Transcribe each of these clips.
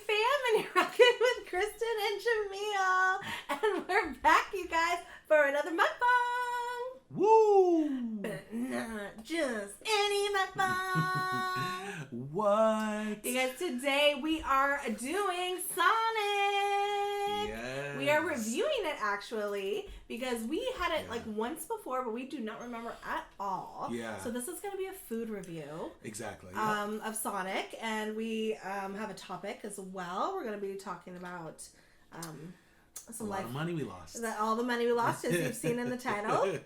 fam, and you're rocking with Kristen and Jamil. And we're back, you guys, for another mukbang. Woo! But not just any mukbang. What? You guys, today we are doing Sonic. Yes. We are reviewing it, actually, because we had it like once before, but we do not remember at all. Yeah. So this is going to be a food review. Exactly. Of Sonic, and we have a topic as well. We're going to be talking about a lot of money we lost. All the money we lost, as you've seen in the title.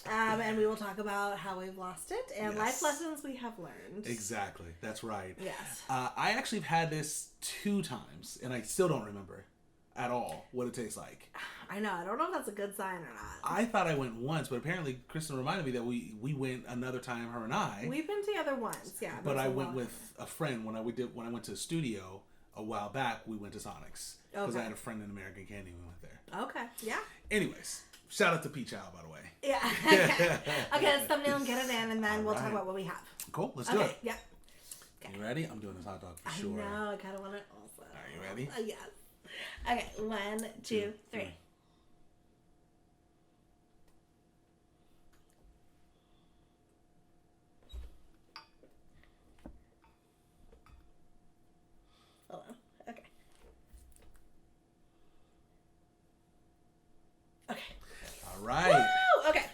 And we will talk about how we've lost it and life lessons we have learned. Exactly. That's right. Yes. I actually have had this 2 times, and I still don't remember at all what it tastes like. I know. I don't know if that's a good sign or not. I thought I went once, but apparently Kristen reminded me that we went another time, her and I. We've been together once, yeah. But I went with a friend when I went to the studio a while back. We went to Sonic's because I had a friend in American Candy. We went there. Okay, yeah. Anyways, shout out to Peach Owl, by the way. Yeah. Okay, let's thumbnail and get it in, and then we'll talk about what we have. Cool. Let's do it. Yeah. Okay. You ready? I'm doing this hot dog for sure. I know. I kind of want it also. Are you ready? Yes. Okay. 1, 2, 3. Hold on. Okay. Okay. All right. Woo! Okay.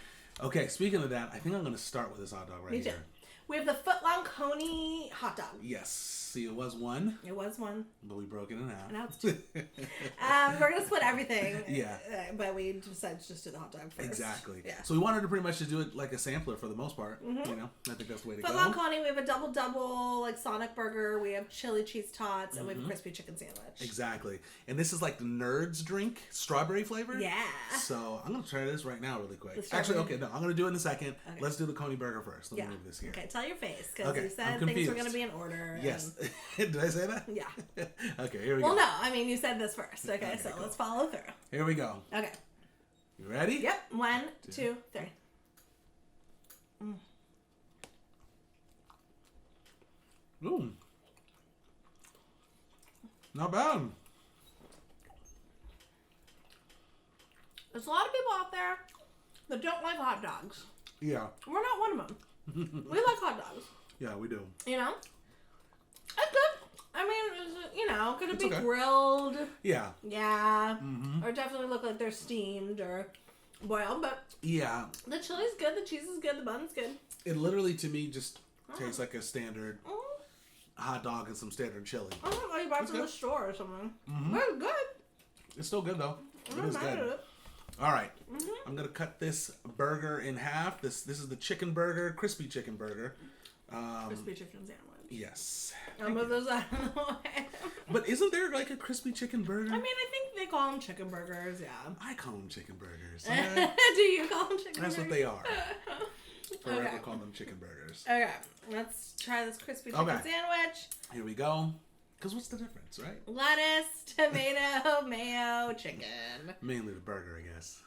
Okay, speaking of that, I think I'm going to start with this hot dog right Me too. here. We have the foot-long Coney hot dog. Yes. See, it was one. It was one. But we broke it in half. And now it's 2. We're going to split everything. Yeah. But we decided to just do the hot dog first. Exactly. Yeah. So we wanted to pretty much just do it like a sampler for the most part. Mm-hmm. You know, I think that's the way to go. Foot-long Coney, we have a double, like Sonic burger. We have chili cheese tots, and we have a crispy chicken sandwich. Exactly. And this is like the Nerds drink, strawberry flavor. Yeah. So I'm going to try this right now really quick. Actually, okay, no, I'm going to do it in a second. Okay. Let's do the Coney burger first. Let me move this here. Okay, tell your face, because you said things were going to be in order. Yes. Did I say that? Yeah. Okay, here we go. Well, no, I mean, you said this first. Okay, so cool. Let's follow through. Here we go. Okay. You ready? Yep. 1, 2, 3. Ooh. Not bad. There's a lot of people out there that don't like hot dogs. Yeah. We're not one of them. We like hot dogs. Yeah, we do. You know? It's good. I mean, you know, could it be grilled? Yeah. Yeah. Mm-hmm. Or definitely look like they're steamed or boiled, but yeah. The chili's good, the cheese is good, the bun's good. It literally, to me, just tastes like a standard hot dog and some standard chili. I don't know why you buy from the store or something. Mm-hmm. But it's good. It's still good, though. It is good. All right. Mm-hmm. I'm going to cut this burger in half. This is the chicken burger, crispy chicken burger. Crispy chicken sandwich. Yes. I'll move those out of the way. But isn't there like a crispy chicken burger? I mean, I think they call them chicken burgers, yeah. I call them chicken burgers. Do you call them chicken burgers? That's what they are. Forever call them chicken burgers. Okay, let's try this crispy chicken sandwich. Here we go. Because what's the difference, right? Lettuce, tomato, mayo, chicken. Mainly the burger, I guess.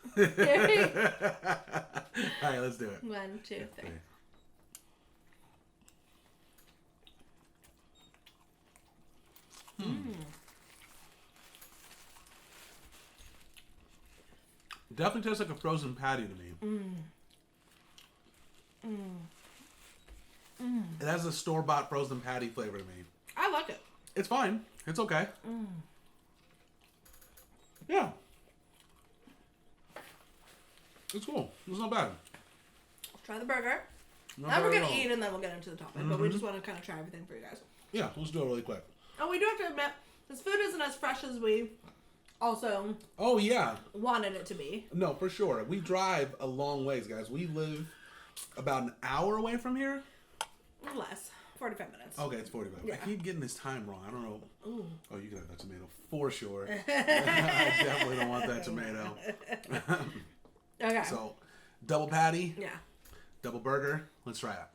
All right, let's do it. 1, 2, 3. Definitely tastes like a frozen patty to me. It has a store-bought frozen patty flavor to me. I like it. It's fine. It's okay. Yeah. It's cool. It's not bad. Try the burger. Now we're going to eat and then we'll get into the topic. But we just want to kind of try everything for you guys. Yeah, let's do it really quick. Oh, we do have to admit, this food isn't as fresh as we also wanted it to be. No, for sure. We drive a long ways, guys. We live about an hour away from here. Less. 45 minutes. Okay, it's 45. Yeah. I keep getting this time wrong. I don't know. Ooh. Oh, you can have that tomato for sure. I definitely don't want that tomato. Okay. So, double patty. Yeah. Double burger. Let's try it.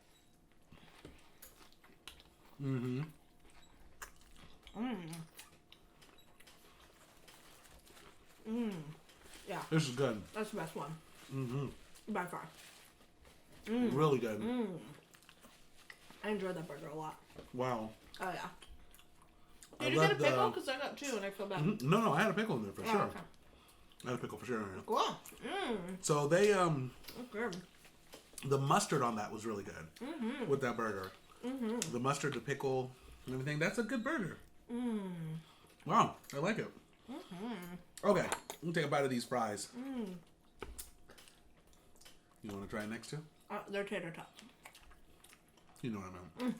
Mm-hmm. Yeah. This is good. That's the best one. Mm-hmm. By far. Really good. I enjoyed that burger a lot. Wow. Oh, yeah. Did you get a pickle? Because I got 2 and I feel bad. Mm-hmm. No, I had a pickle in there for sure. Okay. I had a pickle for sure. Cool. So they Good. the mustard on that was really good with that burger. The mustard, the pickle, and everything. That's a good burger. Wow, I like it. Okay, let me take a bite of these fries. You want to try it next too? They're tater tots. You know what I meant.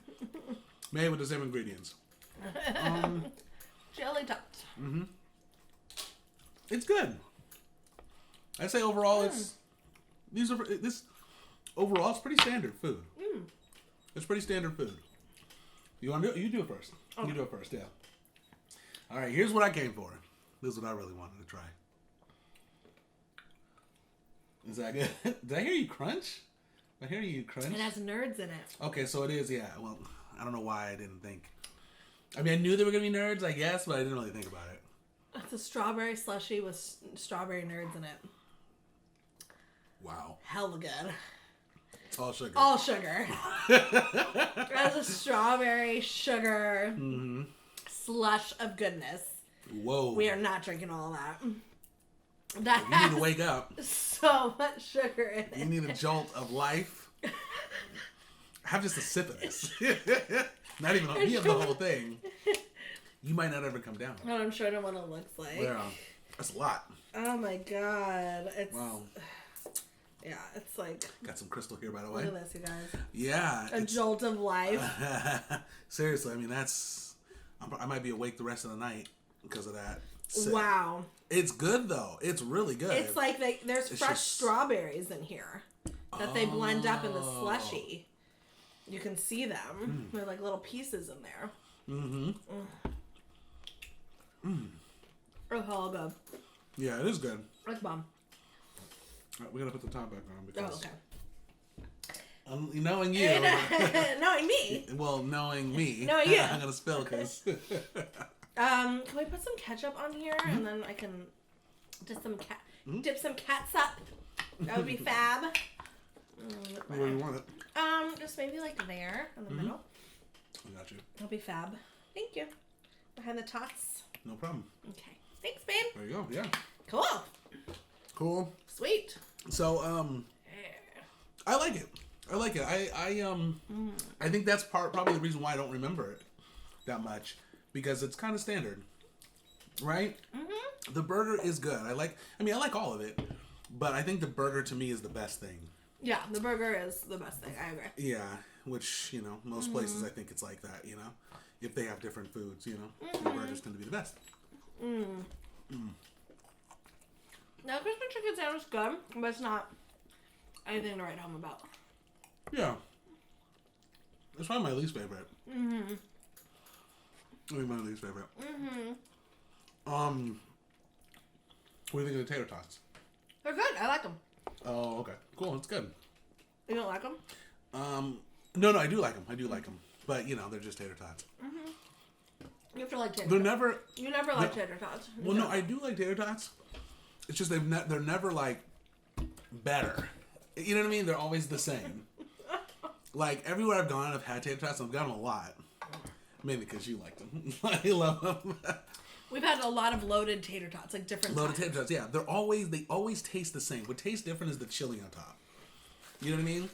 Made with the same ingredients. Jelly tots. It's good. I'd say overall overall it's pretty standard food. It's pretty standard food. You want to do it? You do it first. Okay. You do it first, yeah. All right, here's what I came for. This is what I really wanted to try. Is that good? Did I hear you crunch? Did I hear you crunch? It has nerds in it. Okay, so it is, yeah. Well, I don't know why I didn't think. I mean, I knew there were going to be nerds, I guess, but I didn't really think about it. It's a strawberry slushie with strawberry nerds in it. Wow. Hella good. All sugar. All sugar. It has a strawberry sugar slush of goodness. Whoa. We are not drinking all of that. You need to wake up. So much sugar in it. You need a jolt of life. Have just a sip of this. Not even you have the whole thing. You might not ever come down. Oh, I'm sure what it looks like. Yeah, that's a lot. Oh my god. It's wow. Yeah, it's like... Got some crystal here, by the way. Look at this, you guys. Yeah. A jolt of life. Seriously, I mean, I might be awake the rest of the night because of that. Sick. Wow. It's good, though. It's really good. It's like there's fresh strawberries in here that they blend up in the slushie. You can see them. They're like little pieces in there. It's all good. Yeah, it is good. It's bomb. Right, we gotta put the top back on because. Oh, okay. Knowing you. Knowing me. Well, knowing me. Knowing you. I'm gonna spill because. Can we put some ketchup on here and then I can dip some catsup? That would be fab. Where do you want it? Just maybe like there in the middle. I got you. That'll be fab. Thank you. Behind the tots. No problem. Okay. Thanks, babe. There you go. Yeah. Cool. Cool. Sweet. So I like it. I think that's probably the reason why I don't remember it that much because it's kind of standard, right? The burger is good. I like all of it, but I think the burger to me is the best thing. Yeah, the burger is the best thing. I agree. Yeah, which most places I think it's like that. If they have different foods, the burgers tend to be the best. Now, crispy chicken sandwich is good, but it's not anything to write home about. Yeah. It's probably my least favorite. I mean, my least favorite. What do you think of the tater tots? They're good. I like them. Oh, okay. Cool. It's good. You don't like them? No, I do like them. I do like them. But, they're just tater tots. You have to like tater They're tots. never... You never like tater tots. Well, no, I do like tater tots. It's just they're never, like, better. You know what I mean? They're always the same. Like, everywhere I've gone, I've had tater tots, and I've got them a lot. Mainly because you like them. I love them. We've had a lot of loaded tater tots, like different loaded tater tots, yeah. They always taste the same. What tastes different is the chili on top. You know what I mean?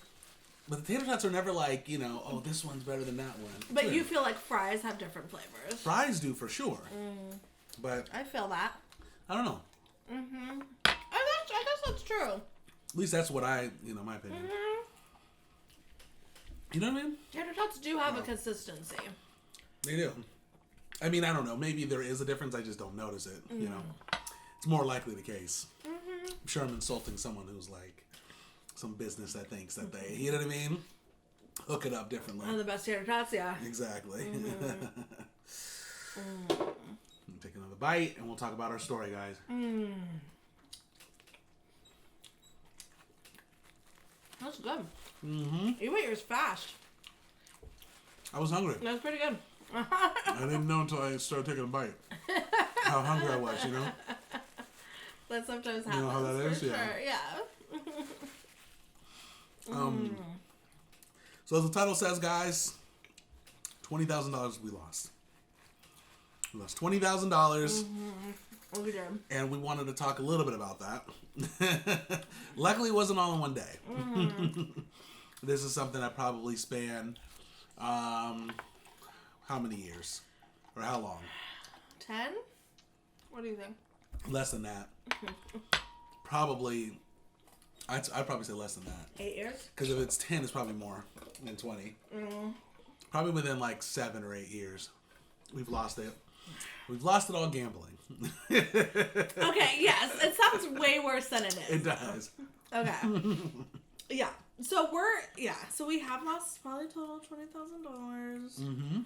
But the tater tots are never like, oh, this one's better than that one. But you feel like fries have different flavors. Fries do, for sure. But... I feel that. I don't know. I guess that's true. At least that's what my opinion. You know what I mean? Tater tots do have a consistency. They do. I mean, I don't know. Maybe there is a difference. I just don't notice it. It's more likely the case. I'm sure I'm insulting someone who's like some business that thinks that they, you know what I mean? Hook it up differently. One of the best tater tots, yeah. Exactly. Take another bite, and we'll talk about our story, guys. That's good. You ate yours fast. I was hungry. That was pretty good. I didn't know until I started taking a bite how hungry I was, That sometimes happens. You know how that is? Sure. Yeah. So as the title says, guys, $20,000 we lost. We lost $20,000. We did. And we wanted to talk a little bit about that. Luckily, it wasn't all in one day. This is something that probably spanned, how many years? Or how long? 10? What do you think? Less than that. Probably, I'd probably say less than that. 8 years? Because if it's 10, it's probably more than 20. Probably within like 7 or 8 years. We've lost it. We've lost it all gambling. Okay, yes. It sounds way worse than it is. It does. Okay. Yeah. So so we have lost probably total $20,000.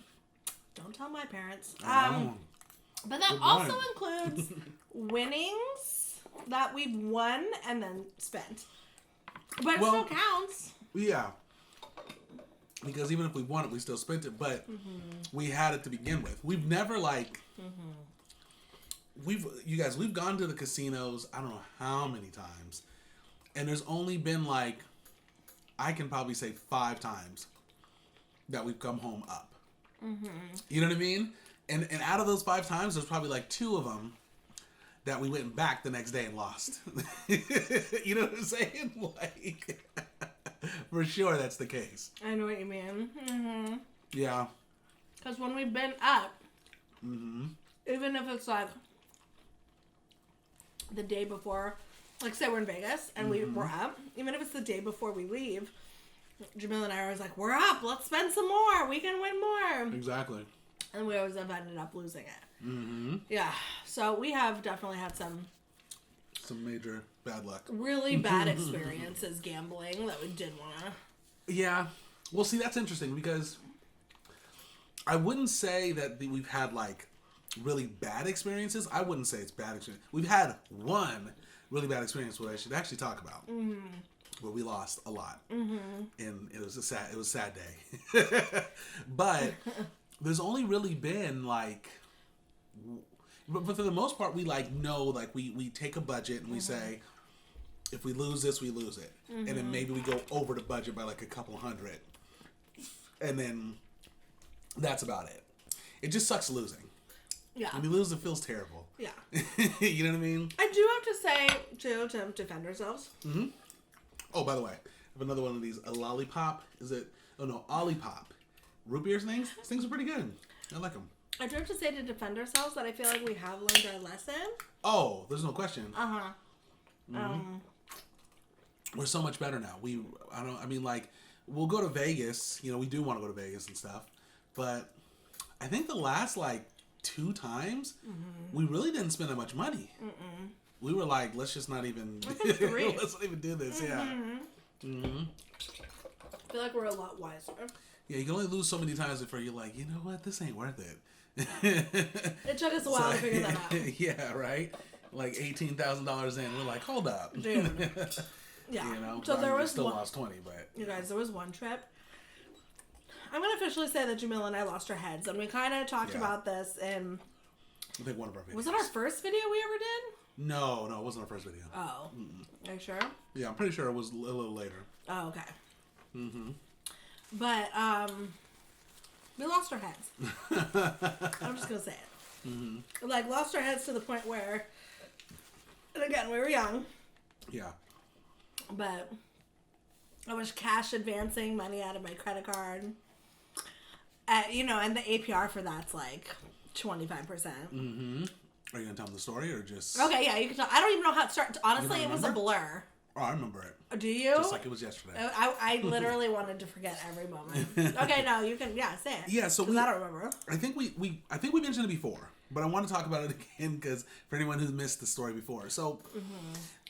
Don't tell my parents. But that also includes winnings that we've won and then spent. But it still counts. Yeah. Because even if we won it, we still spent it. But we had it to begin with. We've never we've gone to the casinos, I don't know how many times. And there's only been I can probably say 5 times that we've come home up. You know what I mean? And out of those 5 times, there's probably 2 of them that we went back the next day and lost. You know what I'm saying? For sure that's the case. I know what you mean. Yeah. Because when we've been up, even if it's the day before, say we're in Vegas and we're up, even if it's the day before we leave, Jamil and I are always like, we're up, let's spend some more, we can win more. Exactly. And we always have ended up losing it. Yeah, so we have definitely had some major bad luck. Really bad experiences gambling that we did want to. Yeah. Well, see, that's interesting because I wouldn't say that we've had really bad experiences. I wouldn't say it's bad experience. We've had one really bad experience, what I should actually talk about. Where we lost a lot. And it was a sad day. But there's only really been but for the most part, we know, we take a budget and we say, if we lose this, we lose it. And then maybe we go over the budget by a couple hundred. And then that's about it. It just sucks losing. Yeah. When we lose, it feels terrible. Yeah. You know what I mean? I do have to say, too, to defend ourselves. Oh, by the way, I have another one of these, a lollipop. Is it? Oh, no, Olipop. Root beer things? These things are pretty good. I like them. I do have to say to defend ourselves that I feel like we have learned our lesson. Oh, there's no question. We're so much better now. We'll go to Vegas. We do want to go to Vegas and stuff. But I think the last 2 times, we really didn't spend that much money. We were let's just not even, let's not even do this. Yeah. I feel like we're a lot wiser. Yeah, you can only lose so many times before you're you know what, this ain't worth it. It took us a while to figure that out. Yeah, right? $18,000 in, we're hold up. Dude. Yeah. So there was still lost 20, but you guys, there was one trip. I'm gonna officially say that Jamil and I lost our heads, and we kind of talked about this in. I think one of our videos. Was it our first video we ever did? No, it wasn't our first video. Oh, are you sure? Yeah, I'm pretty sure it was a little later. Oh, okay. But we lost our heads. I'm just gonna say it. Lost our heads to the point where, and again, we were young. Yeah. But I was cash advancing money out of my credit card. And the APR for that's 25%. Are you gonna tell them the story or just? Okay, yeah, you can tell. I don't even know how it started. Honestly, it was a blur. Oh, I remember it. Do you? Just like it was yesterday. I literally wanted to forget every moment. Okay, no, you can. Yeah, say it. Yeah, so I don't remember. I think we mentioned it before, but I want to talk about it again because for anyone who missed the story before. So,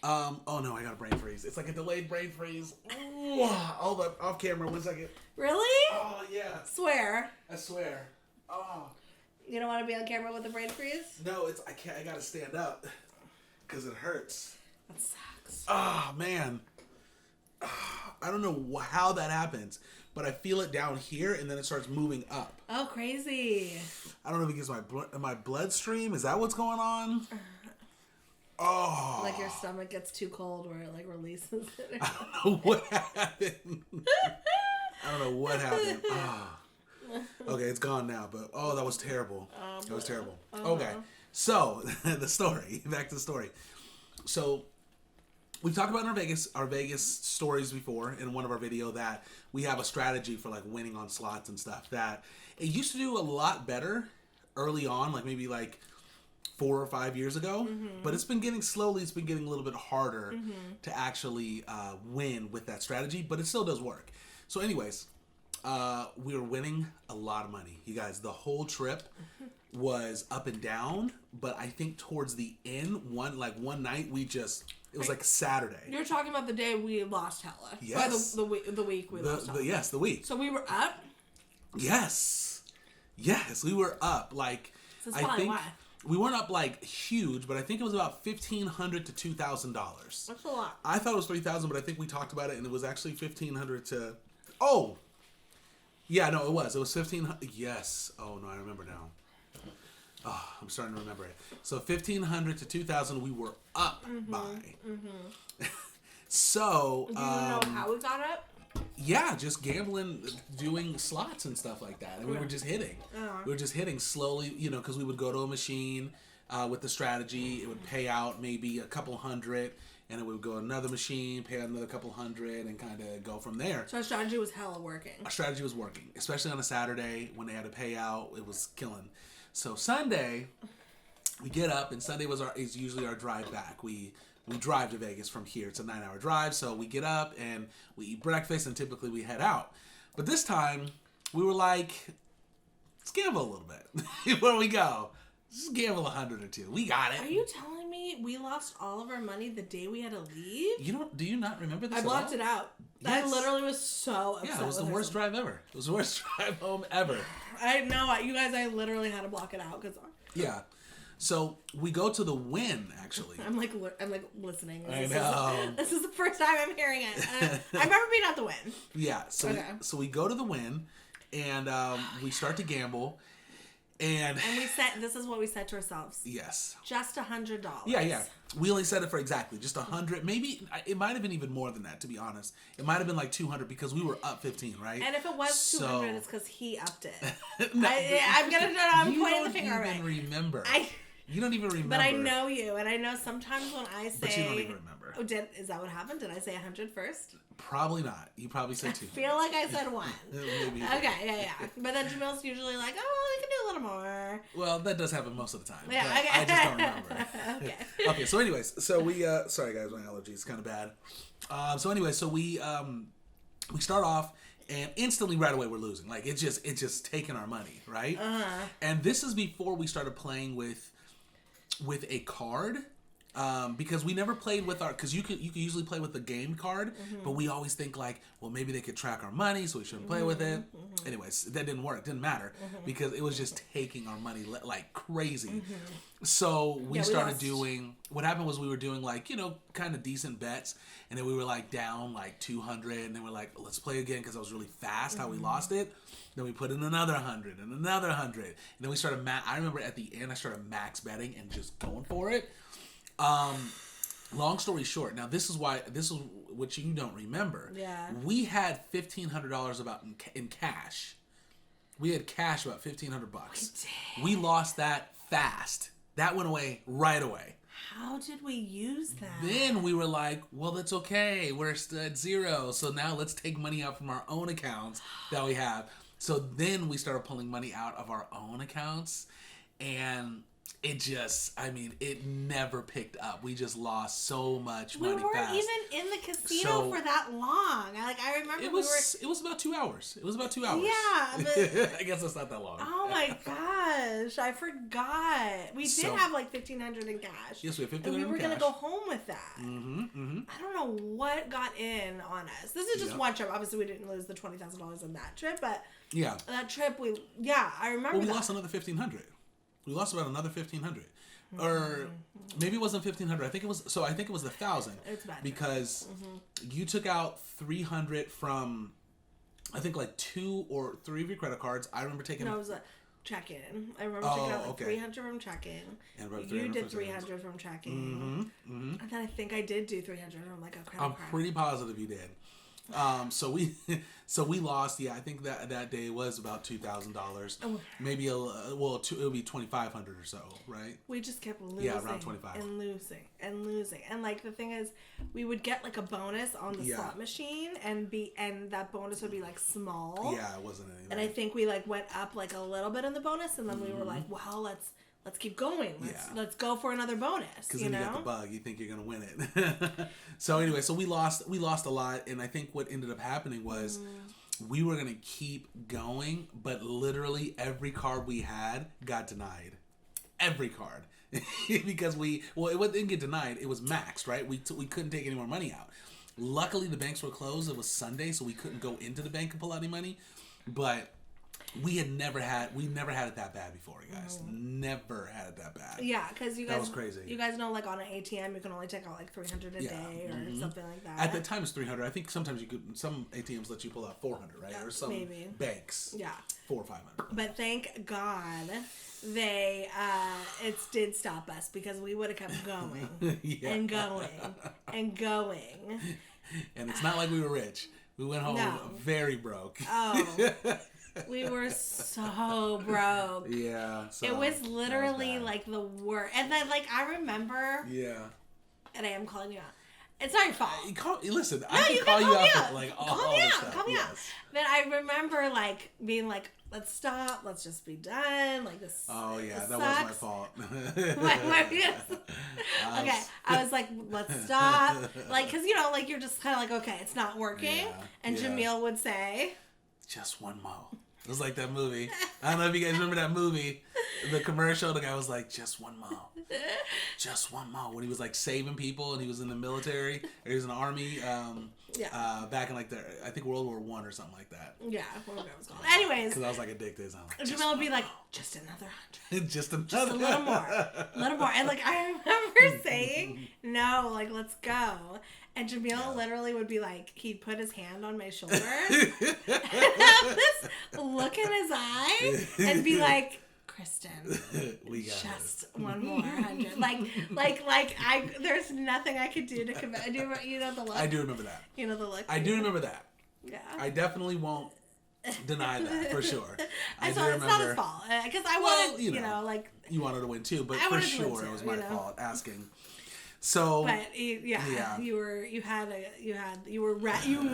oh no, I got a brain freeze. It's like a delayed brain freeze. Hold up, off camera, 1 second. Really? Oh yeah. Swear. I swear. Oh. You don't want to be on camera with a brain freeze? No, I can't. I gotta stand up because it hurts. That sucks. Oh man. I don't know how that happens, but I feel it down here and then it starts moving up. Oh, crazy. I don't know if it gets my bloodstream. Is that what's going on? Oh. Like your stomach gets too cold where it releases it. I don't know what happened. I don't know what happened. Oh. Okay, it's gone now, but oh, that was terrible. That was terrible. Uh-huh. Okay, so the story. Back to the story. So we've talked about in our Vegas stories before in one of our video that we have a strategy for like winning on slots and stuff that it used to do a lot better early on, like maybe like 4 or 5 years ago, but it's been getting a little bit harder to actually win with that strategy, but it still does work. So anyways, we were winning a lot of money. You guys, the whole trip was up and down, but I think towards the end, one night it was like Saturday. You're talking about the day we lost hella. Yes. Or the week we lost hella. Yes, the week. So we were up? Yes, we were up. Like, That's probably why. We weren't up like huge, but I think it was about $1,500 to $2,000. That's a lot. I thought it was $3,000, but I think we talked about it, and it was actually $1,500 to. Oh, yeah, no, it was. It was $1,500. Yes. Oh no, I remember now. Oh, I'm starting to remember it. So $1,500 to $2,000, we were up by. So. Do you know how we got up? Yeah, just gambling, doing slots and stuff like that. And we were just hitting. We were just hitting slowly, because we would go to a machine with the strategy. It would pay out maybe a couple hundred, and it would go to another machine, pay out another couple hundred, and kind of go from there. So our strategy was hella working. Our strategy was working, especially on a Saturday when they had to pay out. It was killing. So Sunday, we get up, and Sunday is usually our drive back. We drive to Vegas from here. It's a 9-hour drive, so we get up and we eat breakfast, and typically we head out. But this time, we were like, let's gamble a little bit. Where we go? Just gamble 100 or 2. We got it. Are you telling me we lost all of our money the day we had to leave? Do you not remember this? I blocked it out. Yes. I literally was so upset. Yeah, it was the worst drive ever. It was the worst drive home ever. I know, you guys. I literally had to block it out because. Yeah. So we go to the Wynn, actually. I'm like listening. I know. This is the first time I'm hearing it. I've never been at the Wynn. Yeah. So so we go to the Wynn, and we start to gamble, and we said this is what we said to ourselves. Yes. Just $100. Yeah. We only said it for exactly just 100. Maybe it might have been even more than that. To be honest, it might have been like 200 because we were up 15, right? And if it was 200, it's because he upped it. No, I'm pointing the finger at me. Remember? You don't even remember. But I know you, and I know sometimes when I say... But you don't even remember. Oh, is that what happened? Did I say 100 first? Probably not. You probably said 200. I feel like I said 1. Maybe. Okay, yeah. But then Jamil's usually like, oh, we can do a little more. Well, that does happen most of the time. Yeah, but okay. I just don't remember. Okay, so anyways, so we... sorry, guys, my allergy is kind of bad. So anyway, so we start off... And instantly, right away, we're losing. Like, it's just taking our money, right? And this is before we started playing with a card, because we never played with because you could usually play with the game card, but we always think like, well, maybe they could track our money, so we shouldn't play with it. Anyways, that didn't work. It didn't matter because it was just taking our money like crazy. So we started doing. What happened was we were doing like kind of decent bets, and then we were like down like 200, and then we're like, let's play again because I was really fast how we lost it. Then we put in another 100 and another 100, and then we started. I remember at the end I started max betting and just going for it. Long story short, now this is what you don't remember. Yeah. We had $1,500 about in cash. We had cash about $1,500. We lost that fast. That went away right away. How did we use that? Then we were like, well, that's okay. We're still at zero. So now let's take money out from our own accounts that we have. So then we started pulling money out of our own accounts, and it never picked up. We just lost so much money fast. We weren't even in the casino for that long. I remember it was about 2 hours. It was about 2 hours. Yeah. But, I guess that's not that long. Oh my gosh. I forgot. We did have like $1,500 in cash. Yes, we have $1,500 in cash. And we were going to go home with that. I don't know what got in on us. This is just one trip. Obviously, we didn't lose the $20,000 in that trip, but that trip, I remember we lost another $1,500. We lost about another $1,500, or maybe it wasn't $1,500. I think it was the $1,000. It's bad because you took out $300 from, I think like 2 or 3 of your credit cards. I remember taking. No, it was a check-in. I remember taking out $300 from check-in. And you did $300 from check-in. And then I think I did do $300 from like a credit card. I'm pretty positive you did. So we lost. Yeah, I think that day was about $2,000. Maybe it would be 2,500 or so, right? We just kept losing. Yeah, around 25. And losing. And like the thing is, we would get like a bonus on the slot machine, and that bonus would be like small. Yeah, it wasn't anything. And I think we like went up like a little bit in the bonus, and then we were like, well, let's keep going. Let's go for another bonus. Because then you got the bug. You think you're gonna win it. So anyway, we lost a lot, and I think what ended up happening was we were gonna keep going, but literally every card we had got denied. Every card. Because it didn't get denied. It was maxed, right? We couldn't take any more money out. Luckily, the banks were closed. It was Sunday, so we couldn't go into the bank and pull out any money. But we never had it that bad before, you guys. Never had it that bad. Yeah, because that was crazy. You guys know, like on an ATM, you can only take out like 300 a day or something like that. At the time, it's 300. I think sometimes some ATMs let you pull out 400, right? Or some banks, 400 or 500. But thank God they it did stop us, because we would have kept going and going and going. And it's not like we were rich. We went home very broke. Oh. We were so broke. Yeah. So it was literally like the worst. And then like I remember. Yeah. And I am calling you out. It's not your fault. Listen, I can call you out for like all this stuff. Call me out. Then I remember like being like, let's stop. Let's just be done. Like this. Oh yeah, this that sucks. was my fault. Okay, I was like, let's stop. Like, cause like you're just kind of like, okay, it's not working. And Jamil would say, just one more. It was like that movie. I don't know if you guys remember that movie. The commercial, the guy was like, just one more. Just one more. When he was like saving people and he was in the military, or he was in the army, back in like I think World War I or something like that. Yeah, whatever it was called. Anyways. Because I was like addicted. So like, Jamil would be like, just another 100. Just a little more. A little more. And like, I remember saying, no, like, let's go. And Jamil literally would be like, he'd put his hand on my shoulder and have this look in his eye and be like, Kristen, we got just one more 100. There's nothing I could do to commit. You know the look? I do remember that. You know the look? I do remember that. Yeah. I definitely won't deny that for sure. It's not his fault. Because I wanted, you wanted to win too, but for sure it was my fault asking. So, but you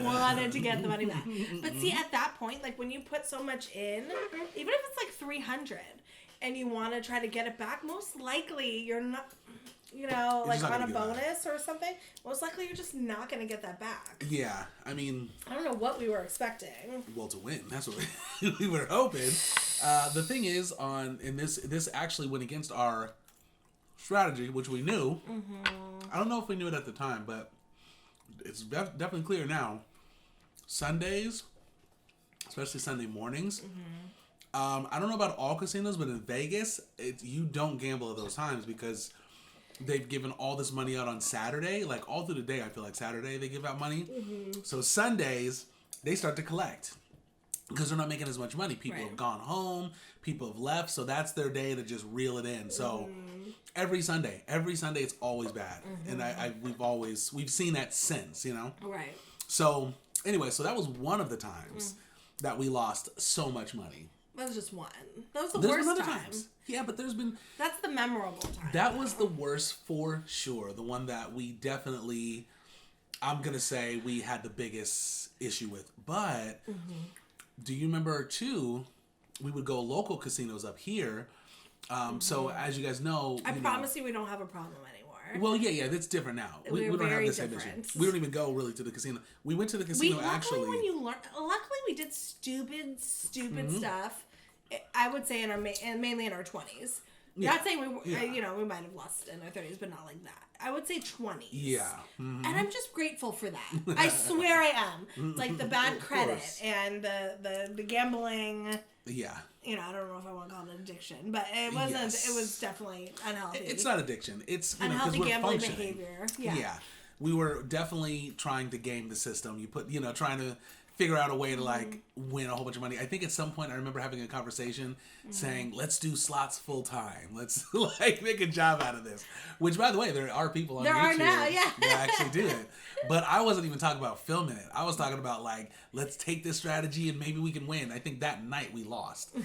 wanted to get the money back. But see, at that point, like when you put so much in, even if it's like 300, and you want to try to get it back, most likely you're not. Like on a bonus or something, most likely you're just not going to get that back. Yeah, I mean, I don't know what we were expecting. Well, to win, that's what we were hoping. The thing is, this actually went against our strategy, which we knew. I don't know if we knew it at the time, but it's definitely clear now. Sundays, especially Sunday mornings. I don't know about all casinos, but in Vegas, you don't gamble at those times because they've given all this money out on Saturday. Like all through the day, I feel like Saturday they give out money. So Sundays, they start to collect because they're not making as much money. People have gone home. People have left. So that's their day to just reel it in. So every Sunday, it's always bad. And we've seen that since, Right. So anyway, so that was one of the times that we lost so much money. That was just one. That was the worst time. Times. Yeah, but there's been... That's the memorable time. That was the worst for sure. The one that we definitely, I'm going to say, we had the biggest issue with. But do you remember, too, we would go local casinos up here. So as you guys know... I promise you we don't have a problem anymore. Well, yeah, that's different now. We don't have the same issue. We don't even go really to the casino. We went to the casino actually. Luckily, we did stupid stuff. I would say mainly in our 20s. Not saying we might have lost in our 30s, but not like that. I would say 20s. Yeah. And I'm just grateful for that. I swear I am. Like the bad credit and the gambling. Yeah. I don't know if I want to call it an addiction, but it wasn't. Yes. It was definitely unhealthy. It's not addiction. It's unhealthy gambling functioning. behavior. Yeah. We were definitely trying to game the system. You put, trying to figure out a way to like win a whole bunch of money. I think at some point I remember having a conversation saying, let's do slots full time. Let's like make a job out of this. Which, by the way, there are people on YouTube that actually do it. But I wasn't even talking about filming it. I was talking about like, let's take this strategy and maybe we can win. I think that night we lost.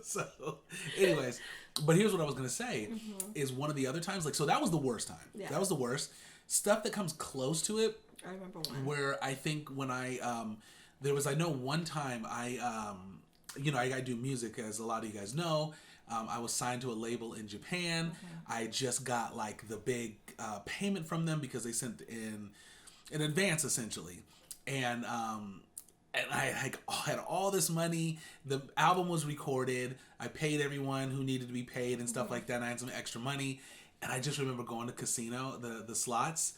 So, anyways, but here's what I was going to say is one of the other times, like, so that was the worst time. Yeah. That was the worst. Stuff that comes close to it. I remember one. Where I think when I know one time I do music, as a lot of you guys know. I was signed to a label in Japan. I just got like the big payment from them because they sent in an advance essentially, and I had all this money. The album was recorded. I paid everyone who needed to be paid and stuff like that. And I had some extra money, and I just remember going to casino, the slots.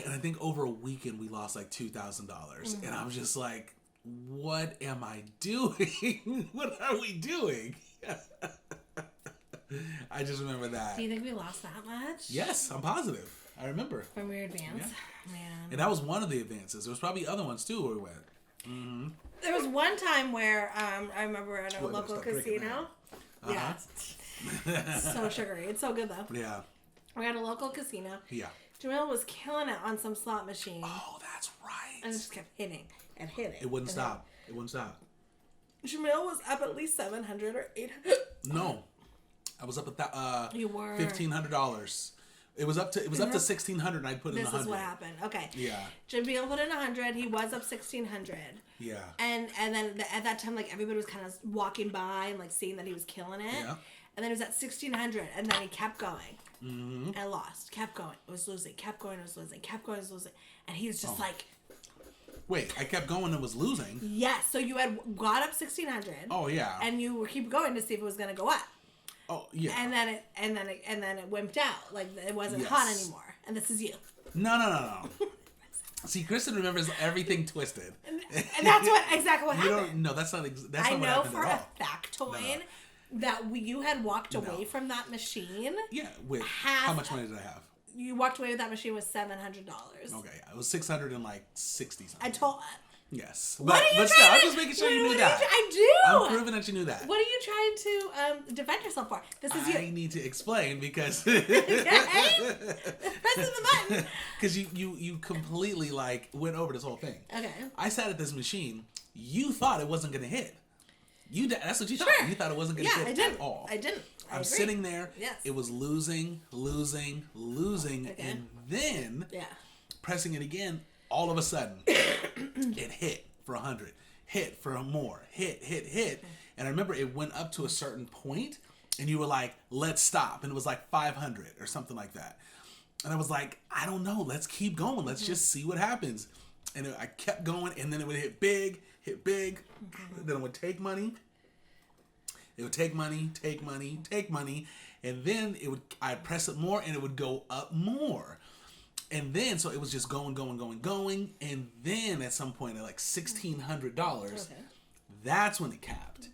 And I think over a weekend we lost like $2,000, and I'm just like, "What am I doing? What are we doing?" I just remember that. Do you think we lost that much? Yes, I'm positive. I remember. From your advance? Yeah. Man. And that was one of the advances. There was probably other ones too where we went. There was one time where I remember at a local casino. Yeah. So sugary. It's so good though. Yeah. We're at a local casino. Yeah. Jamil was killing it on some slot machine. Oh, that's right. And it just kept hitting and hitting. It wouldn't stop. It wouldn't stop. Jamil was up at least $700 or $800. No, I was up at that. You were $1,500. It was up to $1,600, and I put in $100. This is what happened. Okay. Yeah. Jamil put in $100. He was up $1,600. Yeah. And then at that time, like everybody was kind of walking by and like seeing that he was killing it. Yeah. And then it was at $1,600, and then he kept going. Mm-hmm. And lost. Kept going. It was losing. Kept going. It was losing. Kept going. It was losing. And he was just like. Wait, I kept going and was losing. Yes. So you had got up 1,600. Oh yeah. And you were keep going to see if it was going to go up. Oh yeah. And then it wimped out. Like it wasn't hot anymore. And this is you. No. See, Kristen remembers everything twisted. And that's exactly what happened. No, that's not what happened at all. I know for a factoid that you had walked away from that machine. Yeah. With how much money did I have? You walked away with that machine with $700. Okay, it was $660 something. I told. Yes, but still, I'm just making sure you knew that. I do. I'm proving that you knew that. What are you trying to defend yourself for? This is you. I need to explain because. Pressing the button. Because you completely like went over this whole thing. Okay. I sat at this machine. You thought it wasn't going to hit. That's what you thought. You thought it wasn't going to hit at all. I didn't. I'm sitting there. Yes. It was losing, and then pressing it again. All of a sudden, it hit for 100, hit for more, hit, and I remember it went up to a certain point, and you were like, "Let's stop," and it was like 500 or something like that, and I was like, "I don't know. Let's keep going. Let's just see what happens." And I kept going, and then it would hit big, then it would take money. It would take money, and then I'd press it more, and it would go up more. And then, so it was just going, and then at some point at like $1,600, that's when it capped.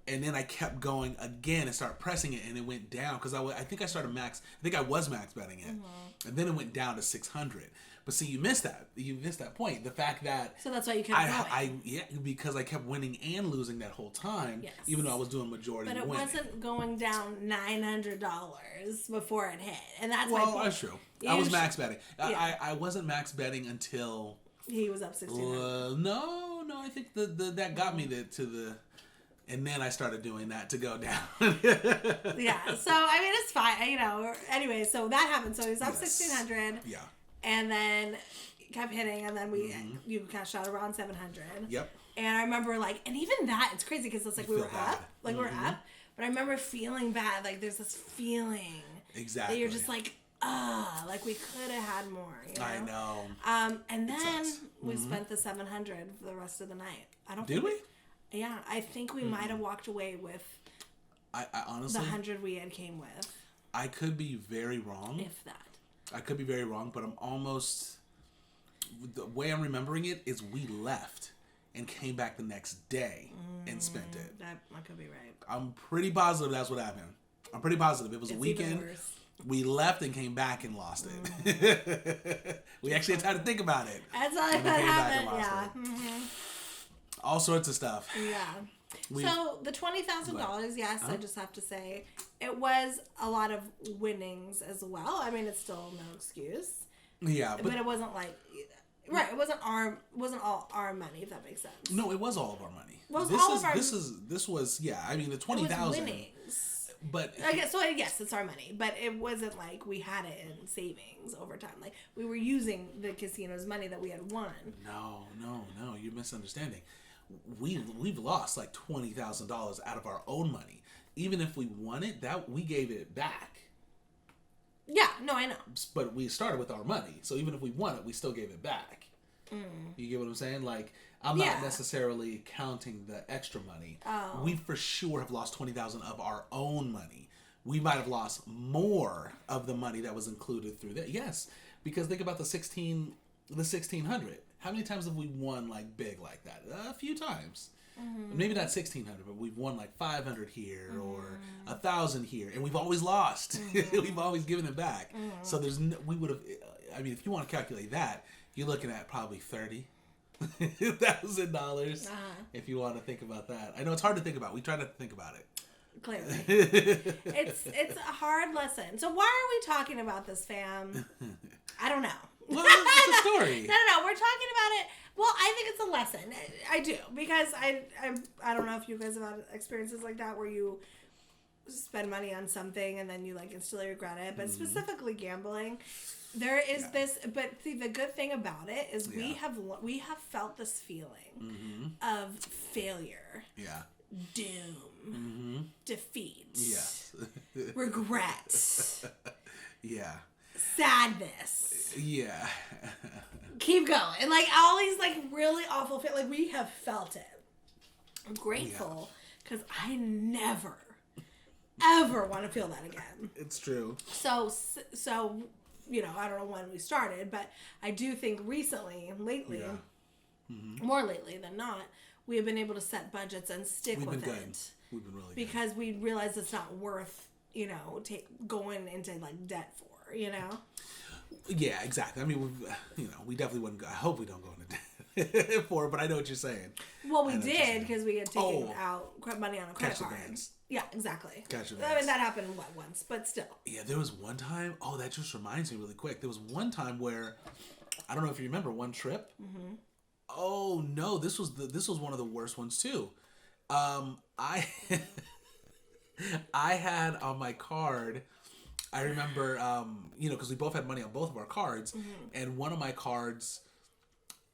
And then I kept going again and started pressing it, and it went down, because I think I was max betting it, and then it went down to 600. But see, you missed that. You missed that point. The fact that... So that's why you kept going. Because I kept winning and losing that whole time, even though I was doing majority winning. But it wasn't going down $900 before it hit. And that's that's true. I was max betting. I wasn't max betting until... He was up 1,600. No, I think that got me to the... And then I started doing that to go down. Yeah, so, I mean, it's fine. Anyway, so that happened. So he was up 1,600. Yeah. And then kept hitting, and then you kind of shot around 700. Yep. And I remember, and even that, it's crazy because it's like we were up. We were up. But I remember feeling bad. Like, there's this feeling. Exactly. That you're just like, we could have had more. I know. And then we spent the 700 for the rest of the night. Did we? Yeah. I think we might have walked away with I honestly... the 100 we had came with. I could be very wrong. If that. I could be very wrong, but I'm almost... The way I'm remembering it is we left and came back the next day and spent it. That I could be right. I'm pretty positive that's what happened. I'm pretty positive. It was a weekend. We left and came back and lost it. We actually had time to think about it. That's all that happened. Yeah. Mm-hmm. All sorts of stuff. Yeah. So the $20,000, yes, I just have to say, it was a lot of winnings as well. I mean, it's still no excuse. Yeah, but it wasn't like, right? It wasn't all our money, if that makes sense. No, it was all of our money. Well, This was yeah. I mean, the 20,000 winnings. But I guess so. Yes, it's our money, but it wasn't like we had it in savings over time. Like we were using the casino's money that we had won. No, you're misunderstanding. We've lost like $20,000 out of our own money. Even if we won it, that we gave it back. Yeah, no, I know. But we started with our money, so even if we won it, we still gave it back. You get what I'm saying? Like, I'm not necessarily counting the extra money. Oh. We for sure have lost $20,000 of our own money. We might have lost more of the money that was included through that. Yes, because think about the 1600. How many times have we won like big like that? A few times. Maybe not 1,600, but we've won like 500 here or 1,000 here, and we've always lost. We've always given it back. So we would have. I mean, if you want to calculate that, you're looking at probably $30,000 if you want to think about that. I know it's hard to think about. We try not to think about it. Clearly, it's a hard lesson. So why are we talking about this, fam? I don't know. Well, it's a story. No. We're talking about it. Well, I think it's a lesson. I do, because I don't know if you guys have had experiences like that where you spend money on something and then you like instantly regret it. But specifically gambling, there is this. But see, the good thing about it is we have felt this feeling of failure, doom, defeat, regret, sadness, keep going, and like all these like really awful like we have felt it. I'm grateful because I never ever want to feel that again. It's true. So you know, I don't know when we started, but I do think lately, more lately than not, we have been able to set budgets and stick with it. We've been really because we realize it's not worth, you know, going into like debt for, you know. Yeah, exactly. I mean, we definitely wouldn't go. I hope we don't go into debt for it, but I know what you're saying. Well, we did because we had taken out money on a credit card. Yeah, exactly. Gotcha. I mean, that happened once, but still. Yeah, there was one time. Oh, that just reminds me really quick. There was one time where I don't know if you remember one trip. Oh no, this was one of the worst ones too. I had on my card. I remember, because we both had money on both of our cards, and one of my cards,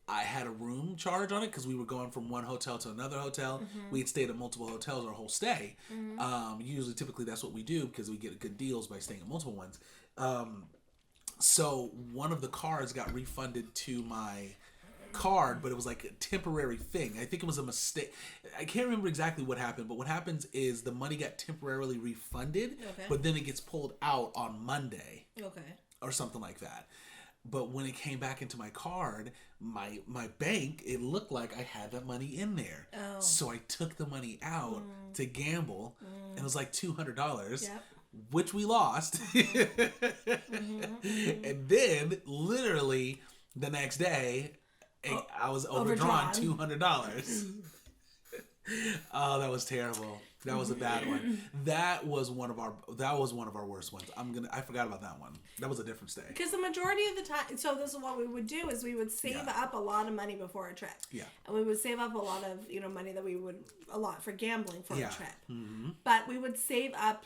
I had a room charge on it because we were going from one hotel to another hotel. We had stayed at multiple hotels our whole stay. Typically that's what we do because we get good deals by staying at multiple ones. So one of the cards got refunded to my card, but it was like a temporary thing. I think it was a mistake. I can't remember exactly what happened, but what happens is the money got temporarily refunded, but then it gets pulled out on Monday. Or something like that. But when it came back into my card, my bank, it looked like I had that money in there. So I took the money out to gamble, and it was like $200, which we lost. And then, literally, the next day, I was overdrawn $200. Oh, that was terrible. That was a bad one. That was one of our worst ones. I forgot about that one. That was a different stay. Because the majority of the time, so this is what we would do is we would save up a lot of money before a trip. Yeah. And we would save up a lot of, money that we would for gambling for a trip. But we would save up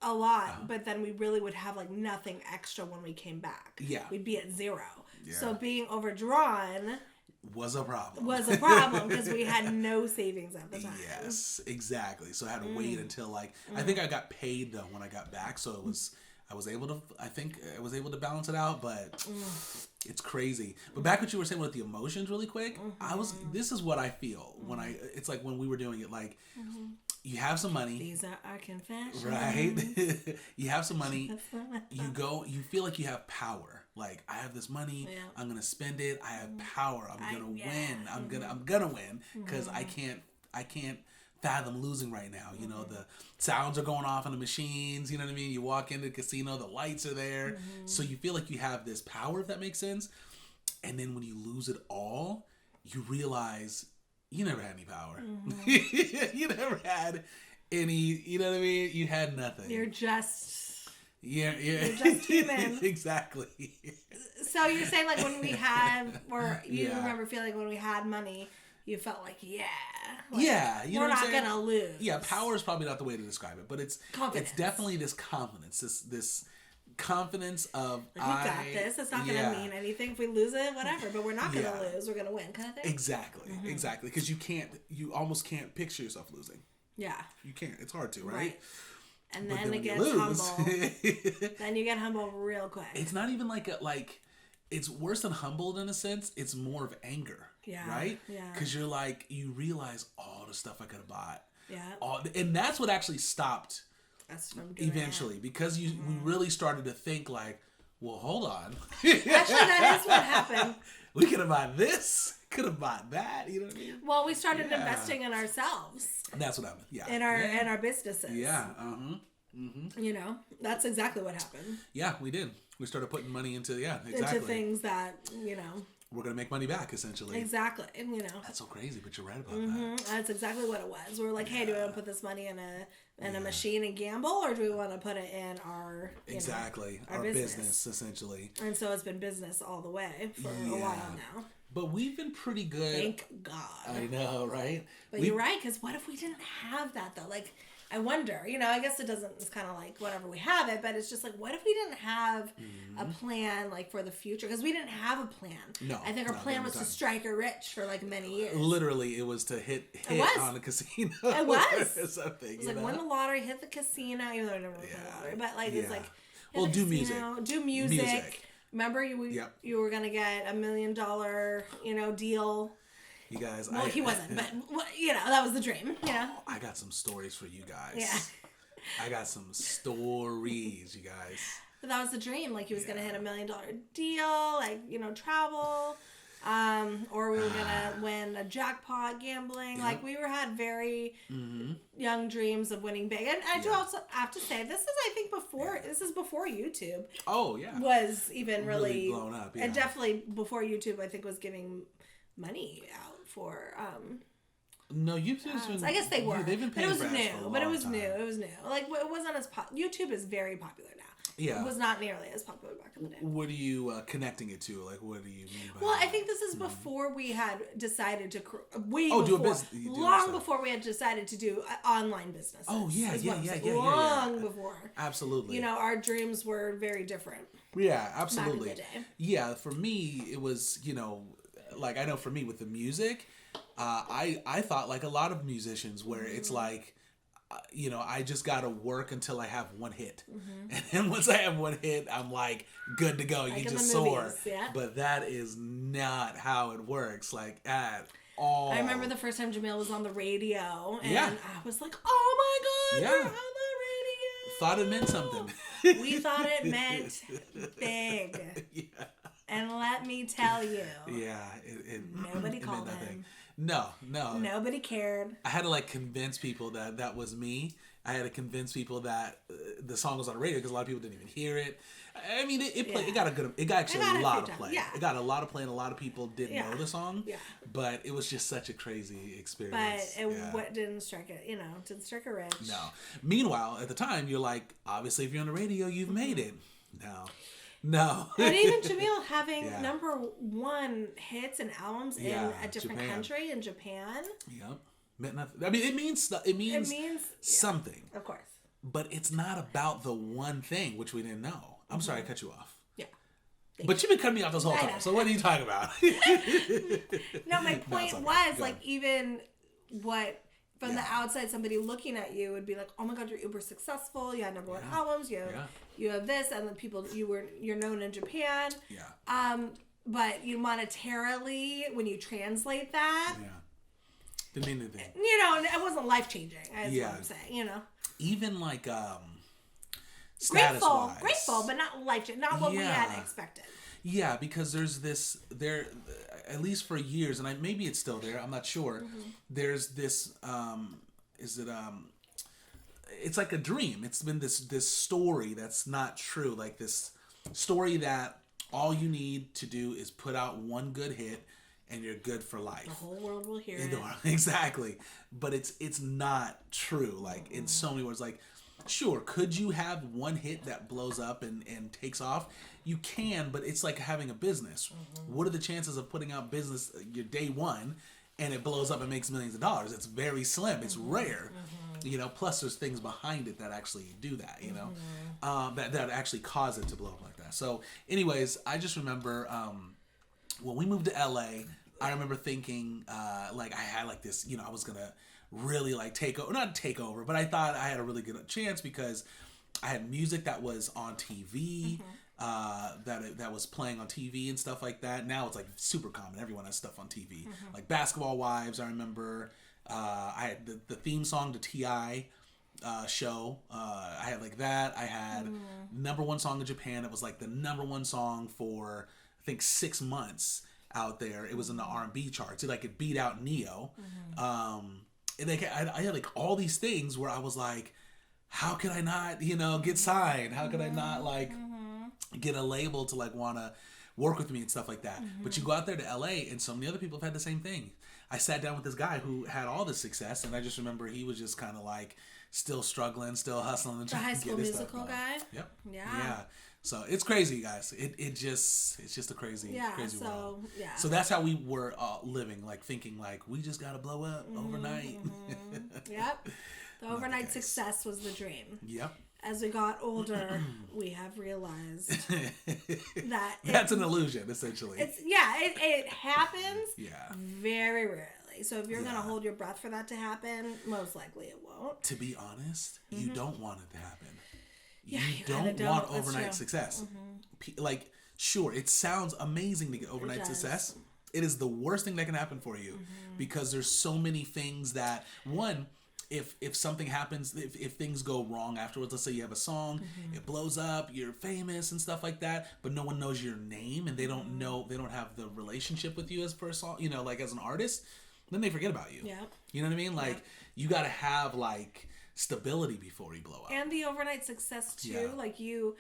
a lot, but then we really would have like nothing extra when we came back. Yeah. We'd be at zero. Yeah. So being overdrawn was a problem because we had no savings at the time. Yes, exactly. So I had to wait until I think I got paid though when I got back, so I was able to balance it out, but it's crazy. But back what you were saying with the emotions really quick, this is what I feel when it's like when we were doing it, like you have some money. These are our confessions. Right? You have some money. You feel like you have power. Like, I have this money. Yeah. I'm going to spend it. I have power. I'm going to win. I'm going to win because I can't fathom losing right now. You know, the sounds are going off on the machines. You know what I mean? You walk into the casino, the lights are there. So you feel like you have this power, if that makes sense. And then when you lose it all, you realize you never had any power. You never had any, you know what I mean? You had nothing. You're just... Yeah. You're just human. Exactly. So you're saying like when we had, or you remember feeling when we had money, you felt like, like, you know we're what I'm not saying? gonna lose. Yeah, power is probably not the way to describe it, but it's definitely this confidence, this confidence of we got this. It's not gonna mean anything if we lose it, whatever. But we're not gonna lose. We're gonna win, kind of thing. Exactly, because you almost can't picture yourself losing. Yeah, you can't. It's hard to, right? And then it gets humble. Then you get humble real quick. It's not even like it's worse than humbled in a sense. It's more of anger. Yeah. Right? Yeah. Because you're like, you realize all the stuff I could have bought. Yeah. And that's what actually stopped us from doing eventually. Because we really started to think like, well, hold on. Actually, that is what happened. We could have bought this. Could have bought that. You know what I mean? Well, we started investing in ourselves. That's what happened. Yeah. In our businesses. Yeah. You know, that's exactly what happened. Yeah, we did. We started putting money into into things that, you know, we're gonna make money back essentially. Exactly. And you know, that's so crazy, but you're right about that. That's exactly what it was. We were like, hey, do we want to put this money in a machine and gamble, or do we want to put it in our our business essentially? And so it's been business all the way for a while now. But we've been pretty good. Thank God. I know, right? But you're right, because what if we didn't have that though? Like, I wonder, you know, I guess it's kind of like whatever, we have it, but it's just like, what if we didn't have a plan like for the future? Because we didn't have a plan. No. I think our plan was to strike it rich for like many years. Literally, it was to hit on the casino. It was. Or something, it was like, win the lottery, hit the casino, even though I never won the lottery, but like, it's like, well, do music. Do music. Remember, you were going to get $1 million, you know, deal. You guys, well, he wasn't, but you know, that was the dream. You know, I got some stories for you guys. Yeah, I got some stories, you guys. But that was the dream. Like he was gonna hit $1 million deal, like, you know, travel, or we were gonna win a jackpot gambling. Yep. Like we had very young dreams of winning big. And I do also have to say, this is before YouTube. Oh yeah, was even really blown up. Yeah. And definitely before YouTube, I think was giving money out for no, YouTube's been, I guess they were. They've been paying but it was new. But it was new. It was new. Like it wasn't as YouTube is very popular now. Yeah, it was not nearly as popular back in the day. What are you connecting it to? Like, what do you mean by? Well, I think this is before we had decided to do a business long before we had decided to do online businesses. Oh yeah. Long before. Absolutely. You know, our dreams were very different. Yeah, absolutely. Back in the day. Yeah, for me, it was, you know, like I know for me with the music, I thought like a lot of musicians where it's like, you know, I just gotta work until I have one hit, and then once I have one hit, I'm like good to go. You just soar. Yeah. But that is not how it works. Like at all. I remember the first time Jamil was on the radio, and I was like, "Oh my God, you're on the radio!" Thought it meant something. We thought it meant big. Yeah. And let me tell you. Yeah. Nobody called him. No. Nobody cared. I had to like convince people that was me. I had to convince people that the song was on the radio because a lot of people didn't even hear it. I mean, it got a lot of play. Yeah. It got a lot of play, and a lot of people didn't know the song. Yeah. But it was just such a crazy experience. But it didn't strike it. You know, didn't strike a rich. No. Meanwhile, at the time, you're like, obviously, if you're on the radio, you've made it. No. And even Jamil having number one hits and albums in a different country, in Japan. Yep. I mean, it means something. Of course. But it's not about the one thing, which we didn't know. I'm sorry I cut you off. Yeah. But you've been cutting me off this whole time. So what are you talking about? No, my point was like even what from the outside, somebody looking at you would be like, "Oh my God, you're uber successful. You had number one albums. You have this, and then people you're known in Japan. Yeah. But you monetarily, when you translate that, didn't mean anything. You know, it wasn't life changing. That's what I'm saying. You know, even like grateful, but not life changing. Not what we had expected. Yeah, because there's this at least for years, and maybe it's still there. I'm not sure. There's this it's like a dream. It's been this story that's not true. Like this story that all you need to do is put out one good hit and you're good for life. The whole world will hear it. Exactly. But it's not true. Like in so many words, like, sure, could you have one hit that blows up and takes off? You can, but it's like having a business. What are the chances of putting out business your day one and it blows up and makes millions of dollars? It's very slim. It's rare. You know, plus there's things behind it that actually do that, you know, that actually cause it to blow up like that. So anyways, I just remember when we moved to LA, I remember thinking like I had like this, you know, I was going to really like not take over, but I thought I had a really good chance because I had music that was on TV, that was playing on TV and stuff like that. Now it's like super common. Everyone has stuff on TV. Like Basketball Wives, I remember. I had the theme song to T.I. Show. I had like that. I had #1 song in Japan. It was like the #1 song for I think 6 months out there. It was in the R&B charts. It beat out Neo. And like I had like all these things where I was like, how could I not, you know, get signed? How could I not like get a label to like want to work with me and stuff like that? But you go out there to LA and so many other people have had the same thing. I sat down with this guy who had all this success, and I just remember he was just kind of like still struggling, still hustling. And the High School Musical guy? Yep. Yeah. So it's crazy, guys. It's just a crazy world. Yeah. So that's how we were living, like thinking like we just gotta blow up overnight. Yep. The overnight success was the dream. Yep. As we got older, we have realized that that's an illusion, essentially. It happens. Yeah. Very rarely. So if you're gonna hold your breath for that to happen, most likely it won't. To be honest, you don't want it to happen. Yeah, you don't want overnight success. Like, sure, it sounds amazing to get overnight success. It is the worst thing that can happen for you because there's so many things that one. If something happens, if things go wrong afterwards, let's say you have a song, it blows up, you're famous and stuff like that, but no one knows your name and they don't have the relationship with you as per song, you know, like as an artist, then they forget about you. Yeah. You know what I mean? Like you got to have like stability before you blow up. And the overnight success too, like you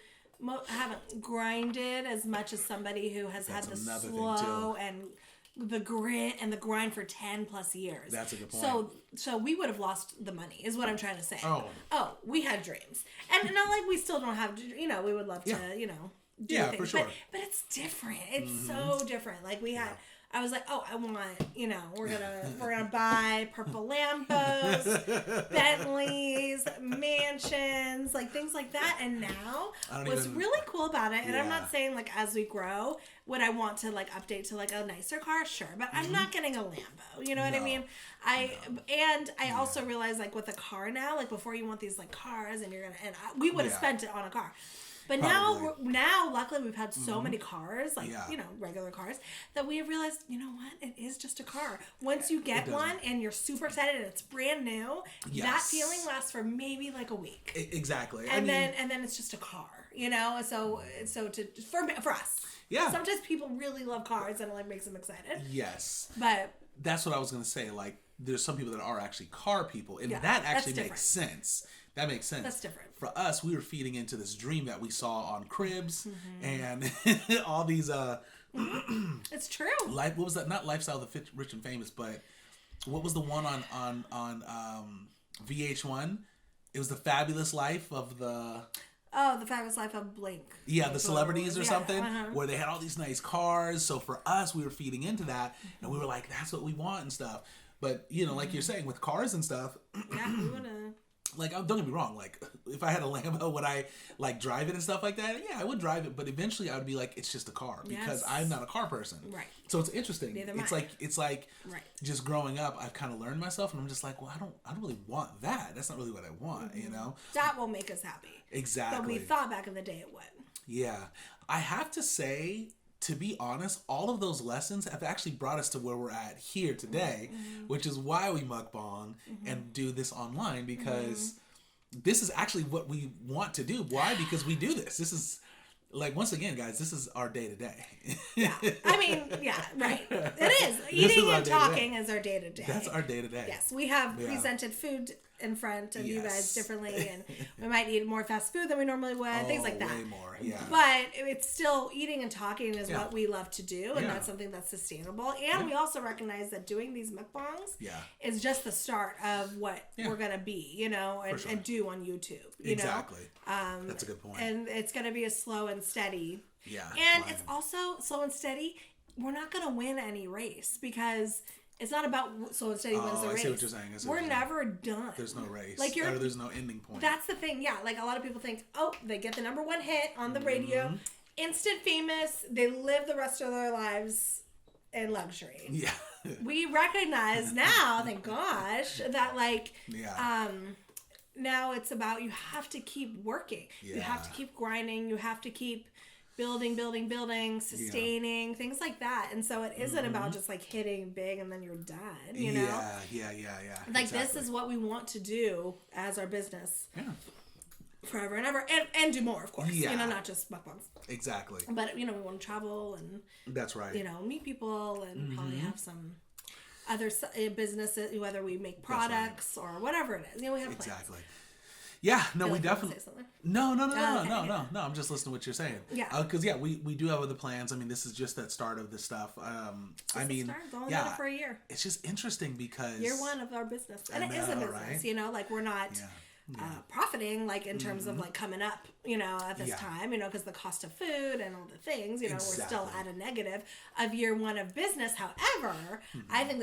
haven't grinded as much as somebody who has had the slow and the grit and the grind for 10 plus years. That's a good point. So we would have lost the money is what I'm trying to say. Oh, we had dreams. And not like we still don't have, you know, we would love to, you know, do things. For sure. But it's different. It's so different. Like we had, I was like, oh, I want, you know, we're gonna buy purple Lambos, Bentleys, mansions, like things like that. And now, what's really cool about it, and I'm not saying like as we grow, would I want to like update to like a nicer car? Sure, but I'm not getting a Lambo. You know what I mean? I also realize like with a car now, like before you want these like cars, and we would have spent it on a car. But now, luckily, we've had so many cars, like, you know, regular cars, that we have realized, you know what? It is just a car. Once you get one and you're super excited and it's brand new, that feeling lasts for maybe like a week. Exactly. And then it's just a car, you know? So for us. Yeah. Sometimes people really love cars and it like makes them excited. Yes. But that's what I was going to say. Like, there's some people that are actually car people, and that actually makes sense. That makes sense. That's different. For us, we were feeding into this dream that we saw on Cribs and all these it's true. What was that? Not Lifestyle of the Rich and Famous, but what was the one on VH1? It was The Fabulous Life of the The Fabulous Life of Blink. Yeah, the celebrities or something, where they had all these nice cars. So for us, we were feeding into that, and we were like, that's what we want and stuff. But, you know, like you're saying, with cars and stuff. Yeah, we want to. Like, don't get me wrong. Like, if I had a Lambo, would I, like, drive it and stuff like that? Yeah, I would drive it. But eventually, I would be like, it's just a car. Because I'm not a car person. Right. So it's interesting. Neither am I. It's like just growing up, I've kind of learned myself. And I'm just like, well, I don't really want that. That's not really what I want, you know? That will make us happy. Exactly. But we thought back in the day it would. Yeah. I have to say, to be honest, all of those lessons have actually brought us to where we're at here today, which is why we mukbang and do this online, because this is actually what we want to do. Why? Because we do this. This is, like, once again, guys, this is our day-to-day. Yeah. I mean, yeah, right. It is. Eating and talking is our day-to-day. That's our day-to-day. Yes. We have presented food in front of you guys differently, and we might eat more fast food than we normally would, things like that. Way more, yeah. But it's still eating and talking is what we love to do, and that's something that's sustainable. And we also recognize that doing these mukbangs is just the start of what we're gonna be, you know, and do on YouTube. You know? That's a good point. And it's gonna be a slow and steady. Yeah. And it's also slow and steady. We're not gonna win any race because it's not about slow and steady wins the race. I see what you're saying. We're never done. There's no race. Like there's no ending point. That's the thing. Yeah. Like a lot of people think, oh, they get the number one hit on the radio, instant famous. They live the rest of their lives in luxury. Yeah. We recognize now, thank gosh, that like, now it's about you have to keep working. Yeah. You have to keep grinding. You have to keep building, sustaining, things like that. And so it isn't about just like hitting big and then you're done, you know? Yeah. Like this is what we want to do as our business. Yeah. Forever and ever. And do more, of course. Yeah. You know, not just mukbangs. Exactly. But, you know, we want to travel and... That's right. You know, meet people and probably have some other businesses, whether we make products or whatever it is. You know, we have plans. Exactly. Yeah, no, we definitely. No. I'm just listening to what you're saying. Yeah. Because we do have other plans. I mean, this is just that start of the stuff. I mean, only done it for a year. It's just interesting because year one of our business, and it is a business. Right? You know, like we're not. Profiting like in terms of like coming up, you know, at this time, you know, because the cost of food and all the things, you know, we're still at a negative of year one of business. However, I think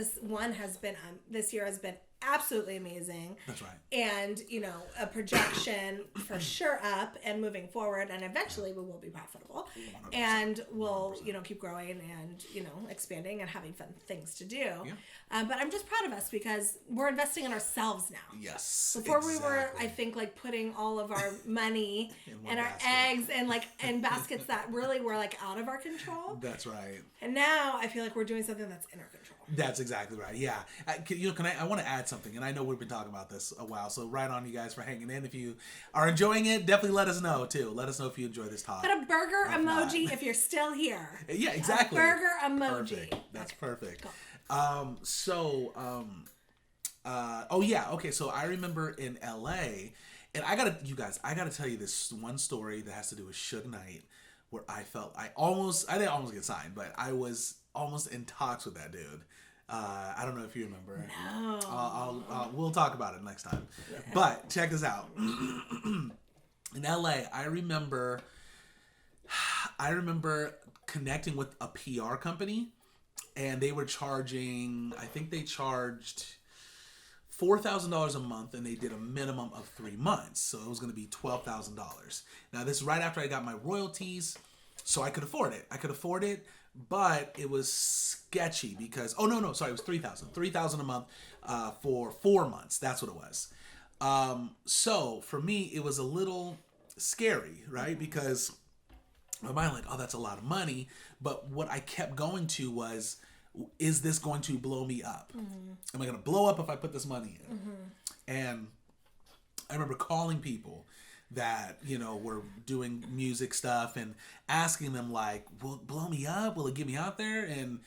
this year has been absolutely amazing. That's right. And, you know, a projection for sure up and moving forward, and eventually we will be profitable 100%. And we'll, you know, keep growing and, you know, expanding and having fun things to do. Yeah. But I'm just proud of us because we're investing in ourselves now. Yes. Before we were, I think, like putting all of our money and our eggs and like in baskets that really were like out of our control. That's right. And now I feel like we're doing something that's in our control. That's exactly right. Yeah. I want to add something, and I know we've been talking about this a while, so right on you guys for hanging in. If you are enjoying it, definitely let us know too. Let us know if you enjoy this talk. Put a burger emoji if you're still here. Yeah, exactly. A burger emoji. Perfect. That's perfect. Cool. Okay, so I remember in LA, and I gotta tell you this one story that has to do with Suge Knight, where I didn't almost get signed, but I was almost in talks with that dude. I don't know if you remember. No. We'll talk about it next time. Yeah. But check this out. In LA, I remember connecting with a PR company, and they were charging, I think they charged $4,000 a month, and they did a minimum of 3 months. So it was going to be $12,000. Now, this is right after I got my royalties, so I could afford it. But it was sketchy because, it was $3,000. $3,000 a month for 4 months. That's what it was. So for me, it was a little scary, right? Because my mind like, oh, that's a lot of money. But what I kept going to was, is this going to blow me up? Mm-hmm. Am I going to blow up if I put this money in? Mm-hmm. And I remember calling people that, you know, were doing music stuff and asking them like, will it blow me up? Will it get me out there? And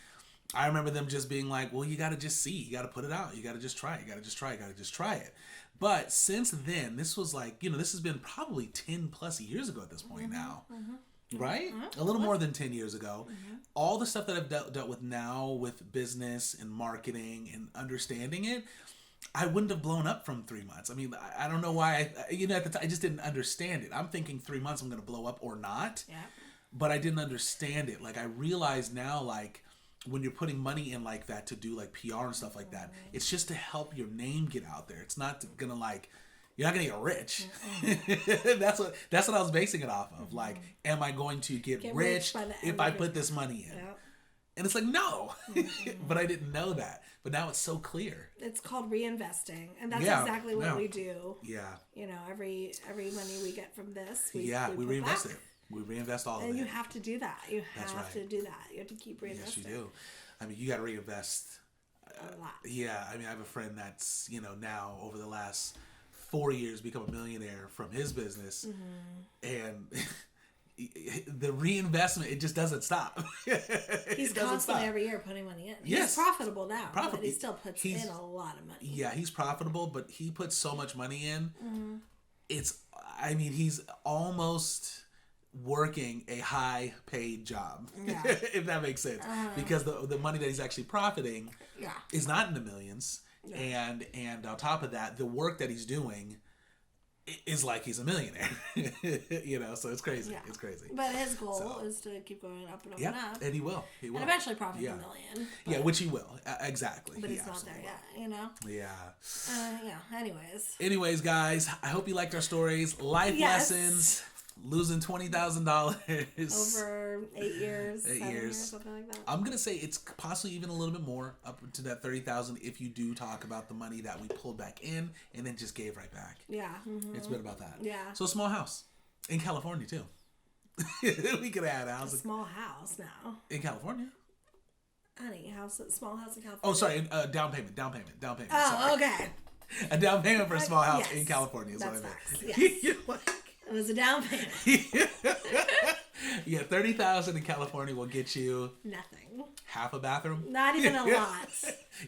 I remember them just being like, well, you got to just see. You got to put it out. You got to just try it. You got to just try it. But since then, this was like, you know, this has been probably 10 plus years ago at this point now. Mm-hmm. Right? Mm-hmm. A little more than 10 years ago. Mm-hmm. All the stuff that I've dealt with now with business and marketing and understanding it, I wouldn't have blown up from 3 months. I mean, I don't know why. At the time, I just didn't understand it. I'm thinking 3 months I'm going to blow up or not. Yeah. But I didn't understand it. Like, I realize now, like, when you're putting money in like that to do like PR and stuff like that, it's just to help your name get out there. It's not going to like, you're not going to get rich. That's what I was basing it off of. Mm-hmm. Like, am I going to get rich if I put this money in? Yep. And it's like, no. Mm-hmm. But I didn't know that. But now it's so clear. It's called reinvesting. And that's exactly what we do. Yeah. You know, every money we get from this, we reinvest it. We reinvest all of it. And you have to do that. You have to do that. You have to keep reinvesting. Yes, you do. I mean, you got to reinvest a lot. Yeah. I mean, I have a friend that's, you know, now over the last 4 years become a millionaire from his business. Mm-hmm. And the reinvestment, it just doesn't stop. He's constantly every year putting money in. Yes. He's profitable now, but he still puts in a lot of money. Yeah, he's profitable, but he puts so much money in. He's almost working a high paid job, if that makes sense, because the money that he's actually profiting is not in the millions, and on top of that, the work that he's doing is like he's a millionaire. So it's crazy. It's crazy. But his goal is to keep going up and up and up. And he will. And eventually profit a million. Yeah, which he will. Exactly. But he's not there yet, Anyways, guys, I hope you liked our stories. Life lessons. Losing $20,000 over 8 years, 8 7 years, something like that. I'm gonna say it's possibly even a little bit more, up to that 30,000 if you do talk about the money that we pulled back in and then just gave right back. Yeah, it's been about that. Yeah. So a small house in California too. We could add a house. A small house now in California. Honey, small house in California. Oh, sorry, down payment. Oh, sorry. Okay. A down payment for a small house in California is that's what I meant. Yes. It was a down payment. Yeah, 30,000 in California will get you nothing. Half a bathroom. Not even a lot.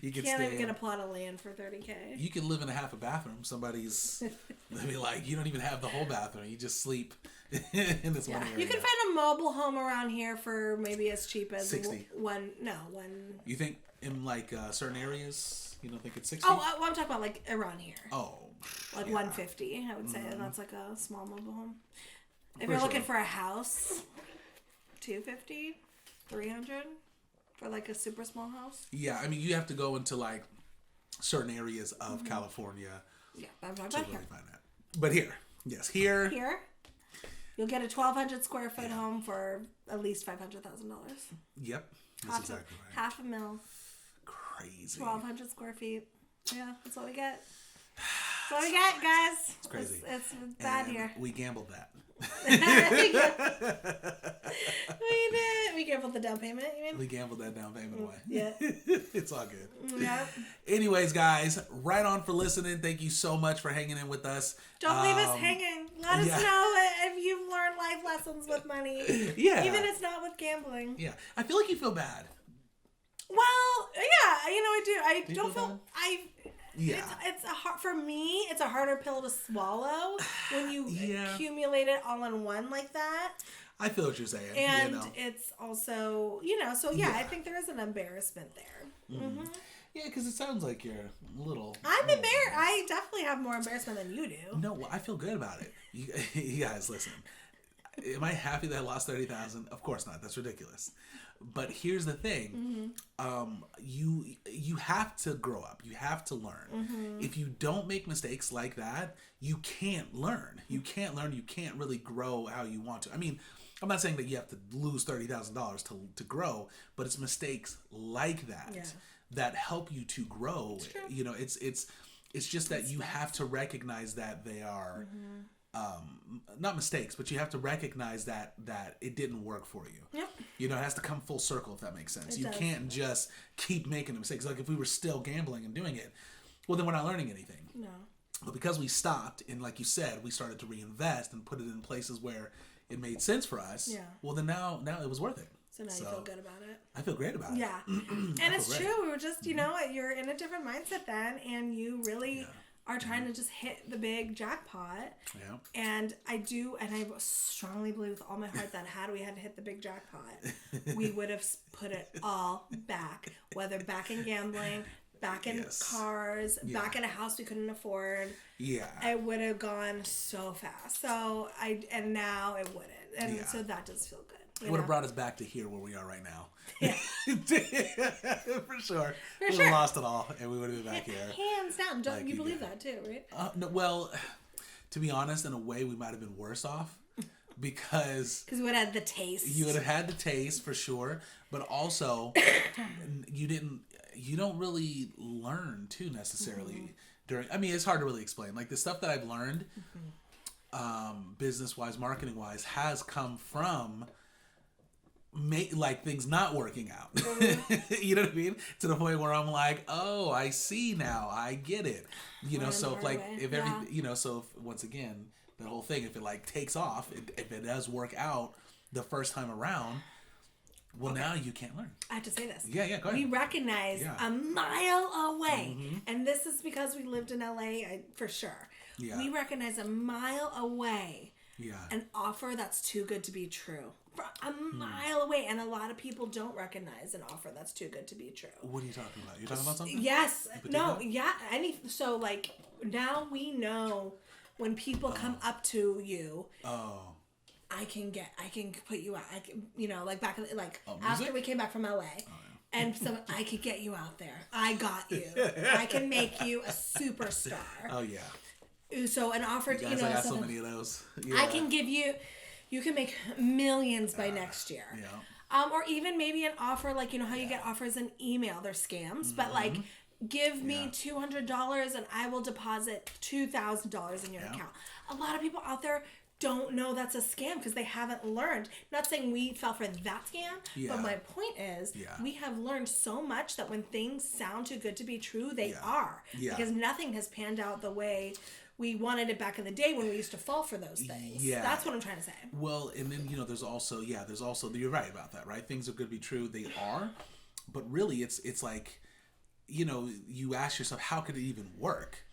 You can't even get a plot of land for $30,000. You can live in a half a bathroom. Somebody's like, you don't even have the whole bathroom. You just sleep in this one area. You can find a mobile home around here for maybe as cheap as 60. One. You think in like certain areas? You don't think it's 60? Oh, well, I'm talking about like around here. Oh. Like 150, I would say. That's like a small mobile home. If you're looking for a house, 250, 300 for like a super small house. Yeah, I mean, you have to go into like certain areas of California to really find that. But here, here, you'll get a 1,200 square foot home for at least $500,000. Yep, that's exactly right. $500,000. Crazy. 1,200 square feet. Yeah, that's what we get. That's what we get, guys. It's crazy. It's bad here. We gambled that. We did. We gambled the down payment, you mean? We gambled that down payment away. Yeah. It's all good. Yeah. Anyways, guys, right on for listening. Thank you so much for hanging in with us. Don't leave us hanging. Let us know if you've learned life lessons with money. Yeah. Even if it's not with gambling. Yeah. I feel like you feel bad. Well, yeah, I do. I don't feel yeah. It's for me, it's a harder pill to swallow when you accumulate it all in one like that. I feel what you're saying. And it's also, I think there is an embarrassment there. Mm-hmm. Yeah, because it sounds like you're a little... I'm embarrassed. I definitely have more embarrassment than you do. No, well, I feel good about it. You guys, listen. Am I happy that I lost 30,000? Of course not. That's ridiculous. But here's the thing. You have to grow up. You have to learn. If you don't make mistakes like that, you can't learn. You can't learn. You can't really grow how you want to. I mean, I'm not saying that you have to lose $30,000 to grow, but it's mistakes like that that help you to grow. It's just that you have to recognize that they are not mistakes, but you have to recognize that it didn't work for you. Yep. It has to come full circle, if that makes sense. You can't just keep making the mistakes. Like if we were still gambling and doing it, well, then we're not learning anything. No. But because we stopped and, like you said, we started to reinvest and put it in places where it made sense for us. Yeah. Well, then now it was worth it. So now you feel good about it. I feel great about it. Yeah. And it's true. We were just, you're in a different mindset then, and you really are trying to just hit the big jackpot. Yeah. And I strongly believe with all my heart that had we had to hit the big jackpot, we would have put it all back. Whether back in gambling, back in cars, back in a house we couldn't afford. Yeah. It would have gone so fast. So now it wouldn't. And so that does feel good. It would have brought us back to here where we are right now. Yeah. For sure. We would have lost it all and we would have been back here. Hands down. Don't you believe that too, right? No, well, to be honest, in a way we might have been worse off because we would have had the taste. You would have had the taste for sure, but also you don't really learn too necessarily during. I mean, it's hard to really explain. Like the stuff that I've learned, business wise, marketing wise, has come from things not working out. You know what I mean? To the point where I'm like, oh, I see now, I get it. So if everything, so if once again that whole thing. If it like takes off, if it does work out the first time around, well, now you can't learn. I have to say this. Yeah, go ahead. We recognize a mile away, and this is because we lived in LA, for sure. Yeah. We recognize a mile away an offer that's too good to be true. A mile away, and a lot of people don't recognize an offer that's too good to be true. What are you talking about? You're talking about something? Yes. No. Yeah. So like now we know when people come up to you. Oh. I can put you out. I can, like back in after we came back from LA. Oh, yeah. And so I could get you out there. I got you. I can make you a superstar. Oh yeah. So an offer, I got so many of those. Yeah. I can give you. You can make millions by next year. Yeah. Or even maybe an offer like how you get offers in email. They're scams, but like give me $200 and I will deposit $2,000 in your account. A lot of people out there don't know that's a scam because they haven't learned. Not saying we fell for that scam, but my point is we have learned so much that when things sound too good to be true, they are. Because nothing has panned out the way we wanted it back in the day when we used to fall for those things. Yeah. That's what I'm trying to say. Well, and then, there's also, you're right about that, right? Things are good to be true. They are. But really, it's like, you ask yourself, how could it even work?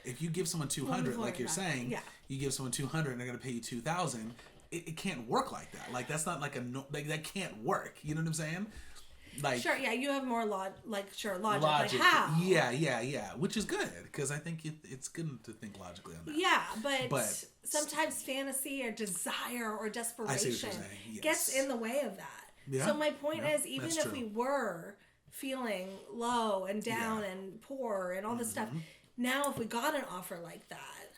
If you give someone $200, like you're saying, you give someone $200 and they're going to pay you $2,000, it can't work like that. Like, that's not like that can't work. You know what I'm saying? Like, sure, yeah, you have more logic. Like how? Yeah, which is good because I think it's good to think logically on that. Yeah, but sometimes fantasy or desire or desperation gets in the way of that. Yeah. So my point is, even if we were feeling low and down and poor and all this stuff, now if we got an offer like that,